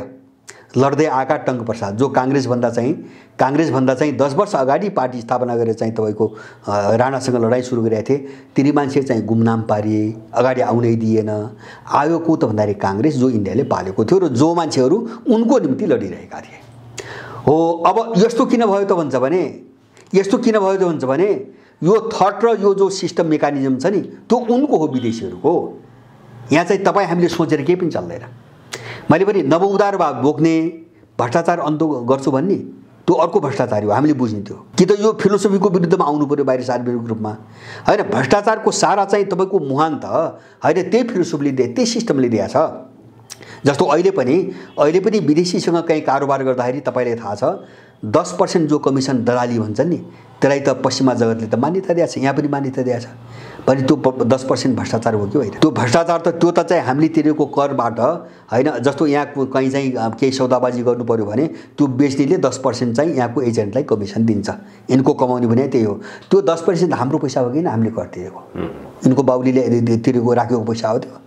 लड्दै आएका टङ्कप्रसाद, जो काङ्ग्रेसभन्दा चाहिँ 10 वर्ष अगाडि पार्टी स्थापना गरेर चाहिँ तपाईँको राणासँग लडाइँ सुरु गरेका थिए, तिनी मान्छे चाहिँ गुमनाम पारिए, अगाडि आउनै दिएन। आयो को त भन्दाखेरि काङ्ग्रेस, जो इन्डियाले पालेको थियो र जो मान्छेहरू उनको निम्ति लडिरहेका थिए। हो अब यस्तो किन भयो त भन्छ भने यो थट र यो जो सिस्टम मेकानिजम छ नि, त्यो उनको हो, विदेशीहरूको। यहाँ चाहिँ तपाईँ हामीले सोचेर केही पनि चल्दैन। मैले पनि नवउदारवाद बोक्ने, भ्रष्टाचार अन्त गर्छु भन्ने त्यो अर्को भ्रष्टाचार हो, हामीले बुझ्ने थियो कि त यो फिलोसफीको विरुद्धमा आउनु पर्यो बाहिर सार्वजनिक रूपमा हैन। भ्रष्टाचारको सारा चाहिँ तपाईँको मुहान त हैन त्यही फिलोसफीले दिए, त्यही सिस्टमले दिएको छ। जस्तो अहिले पनि विदेशीसँग कहीँ कारोबार गर्दाखेरि तपाईँलाई थाहा छ 10% जो कमिसन दलाली भन्छन् नि, त्यसलाई त पश्चिमा जगतले त मान्यता दिएको छ, यहाँ पनि मान्यता दिएको छ भने त्यो 10% भ्रष्टाचार हो कि होइन? त्यो भ्रष्टाचार त त्यो त चाहिँ हामीले तिरेको करबाट हैन। जस्तो यहाँ कहीँ चाहिँ केही सौदाबाजी गर्नु पर्यो भने त्यो बेच्नेले 10% चाहिँ यहाँको एजेन्टलाई कमिसन दिन्छ, इनको कमाउने भने त्यही हो। त्यो 10% हाम्रो पैसा हो कि न, हामीले कर तिरेको, इनको बाउलीले तिरेको राखेको पैसा हो, त्यो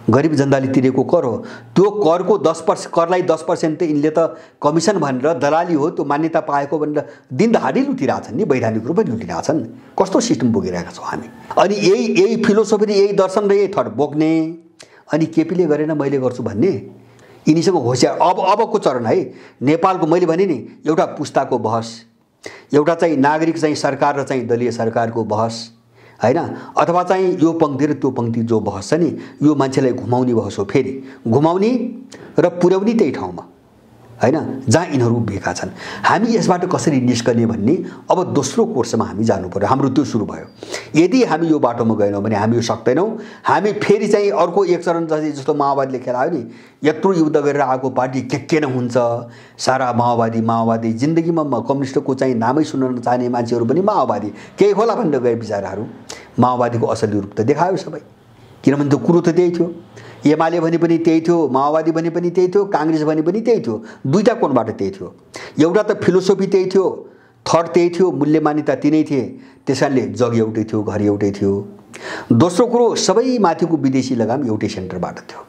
गरिब जनताले तिरेको कर हो। त्यो करको 10% करलाई 10% त यिनले त कमिसन भनेर दलाली हो, त्यो मान्यता पाएको भनेर दिनदहाडी लुटिरहेछन् नि, वैधानिक रूपमै लुटिरहेछन्। कस्तो सिस्टम बोकिरहेका छौँ हामी। अनि यही फिलोसफी र यही दर्शन र यही थट बोक्ने, अनि केपीले गरेन मैले गर्छु भन्ने, यिनीसँग होसियार। अबको चरण है नेपालको, मैले भने नि एउटा पुस्ताको बहस, एउटा चाहिँ नागरिक चाहिँ सरकार र चाहिँ दलीय सरकारको बहस हैन, अथवा चाहिँ यो पंक्ति र त्यो पंक्ति जो बहस छ नि, यो मान्छेलाई घुमाउने बहस हो। फेरि घुमाउने र पुर्याउने त्यही ठाउँमा हैन जहाँ यिनीहरू उभिएका छन्। हामी यसबाट कसरी निस्कने भन्ने अब दोस्रो कोर्समा हामी जानु पर्यो। हाम्रो त्यो सुरु भयो। यदि हामी यो बाटोमा गएनौँ भने हामी यो सक्दैनौँ। हामी फेरि चाहिँ अर्को एक चरण जस्तो माओवादीले खेलायो नि, यत्रो युद्ध गरेर आएको पार्टी के न हुन्छ, सारा माओवादी जिन्दगीमा कम्युनिस्टको चाहिँ नामै सुन्न नचाहने मान्छेहरू पनि माओवादी केही होला भनेर गए बिचाराहरू। माओवादीको असली रूप त देखायो सबै, किनभने त्यो कुरो त त्यही थियो। एमाले भने पनि त्यही थियो, माओवादी भने पनि त्यही थियो, काङ्ग्रेस भने पनि त्यही थियो। दुईटा कोणबाट त्यही थियो। एउटा त फिलोसोफी त्यही थियो, थट त्यही थियो, मूल्य मान्यता तिनै थिए, त्यसैले जग एउटै थियो, घर एउटै थियो। दोस्रो कुरो, सबै माथिको विदेशी लगाम एउटै सेन्टरबाट थियो,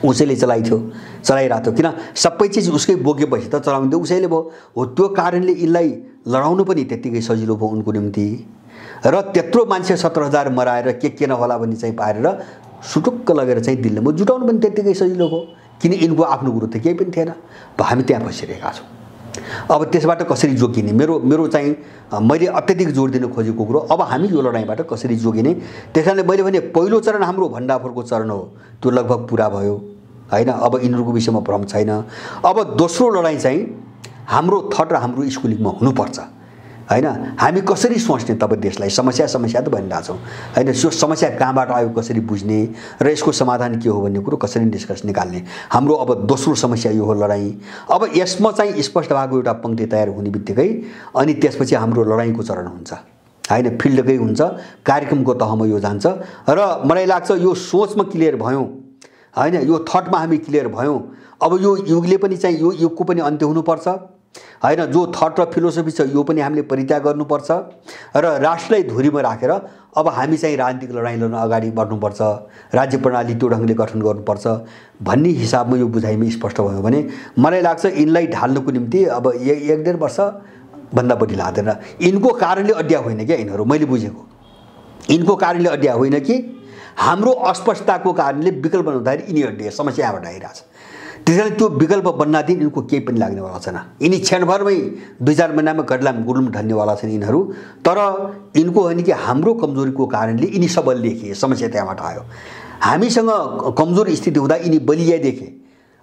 उसैले चलाइरहेको थियो। किन सबै चिज उसकै बोकेपछि त चलाउँदै उसैले भयो। हो त्यो कारणले यिनलाई लडाउनु पनि त्यत्तिकै सजिलो भयो उनको निम्ति। र त्यत्रो मान्छे 17,000 मराएर के नहोला भन्ने चाहिँ पारेर सुटुक्क लगेर चाहिँ दिल्लीमा जुटाउनु पनि त्यत्तिकै सजिलो हो, किन यिनको आफ्नो गुरु त केही पनि थिएन। हामी त्यहाँ फसिरहेका छौँ। अब त्यसबाट कसरी जोगिने, मेरो चाहिँ मैले अत्यधिक जोड दिन खोजेको कुरो, अब हामी यो लडाइँबाट कसरी जोगिने। त्यसैले मैले भने पहिलो चरण हाम्रो भण्डाफोरको चरण हो, त्यो लगभग पुरा भयो हैन। अब यिनीहरूको विषयमा भ्रम छैन। अब दोस्रो लडाइँ चाहिँ हाम्रो थट र हाम्रो स्कुलिङमा हुनुपर्छ हैन। हामी कसरी सोच्ने तब देशलाई, समस्या त भनिरहेछौँ हैन। यो समस्या कहाँबाट आयो कसरी बुझ्ने र यसको समाधान के हो भन्ने कुरो कसरी निष्कर्ष निकाल्ने, हाम्रो अब दोस्रो समस्या यो हो लडाइँ। अब यसमा चाहिँ स्पष्ट भएको एउटा पंक्ति तयार हुने बित्तिकै अनि त्यसपछि हाम्रो लडाइँको चरण हुन्छ हैन, फिल्डकै हुन्छ, कार्यक्रमको तहमा यो जान्छ। र मलाई लाग्छ यो सोचमा क्लियर भयौँ हैन, यो थटमा हामी क्लियर भयौँ। अब यो युगले पनि चाहिँ यो युगको पनि अन्त्य हुनुपर्छ हैन। जो थट र फिलोसफी छ यो पनि हामीले परित्याग गर्नुपर्छ र राष्ट्रलाई धुरीमा राखेर अब हामी चाहिँ राजनीतिक लडाइँ लड्न अगाडि बढ्नुपर्छ, राज्य प्रणाली त्यो ढङ्गले गठन गर्नुपर्छ भन्ने हिसाबमा यो बुझाइमा स्पष्ट भयो भने मलाई लाग्छ यिनलाई ढाल्नको निम्ति अब 1-1.5 वर्ष भन्दा बढी लाग्दैन। यिनको कारणले अड्या होइन क्या यिनीहरू, मैले बुझेको यिनको कारणले अड्या होइन कि हाम्रो अस्पष्टताको कारणले विकल्प नहुँदाखेरि यिनी अड्डिए, समस्या यहाँबाट आइरहेछ। त्यसैले त्यो विकल्प बन्न दिन यिनको केही पनि लाग्नेवाला छैन। यिनी क्षणभरमै 2-4 महिनामा गुडुम ढल्नेवाला छन् यिनीहरू। तर यिनको होइन कि हाम्रो कमजोरीको कारणले यिनी सबल देखे, समस्या त्यहाँबाट आयो। हामीसँग कमजोर स्थिति हुँदा यिनी बलिया देखे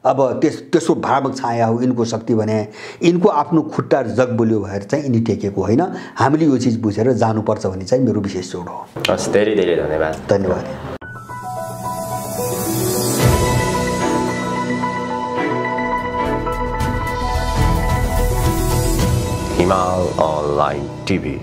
अब त्यसो भ्रामक छाया हो यिनको शक्ति भने यिनको आफ्नो खुट्टा जग बोल्यो भएर चाहिँ यिनी टेकेको होइन। हामीले यो चिज बुझेर जानुपर्छ भन्ने चाहिँ मेरो विशेष जोड हो।
हस्, धेरै धेरै धन्यवाद।
धन्यवाद।
हिमाल अनलाइन टिभी।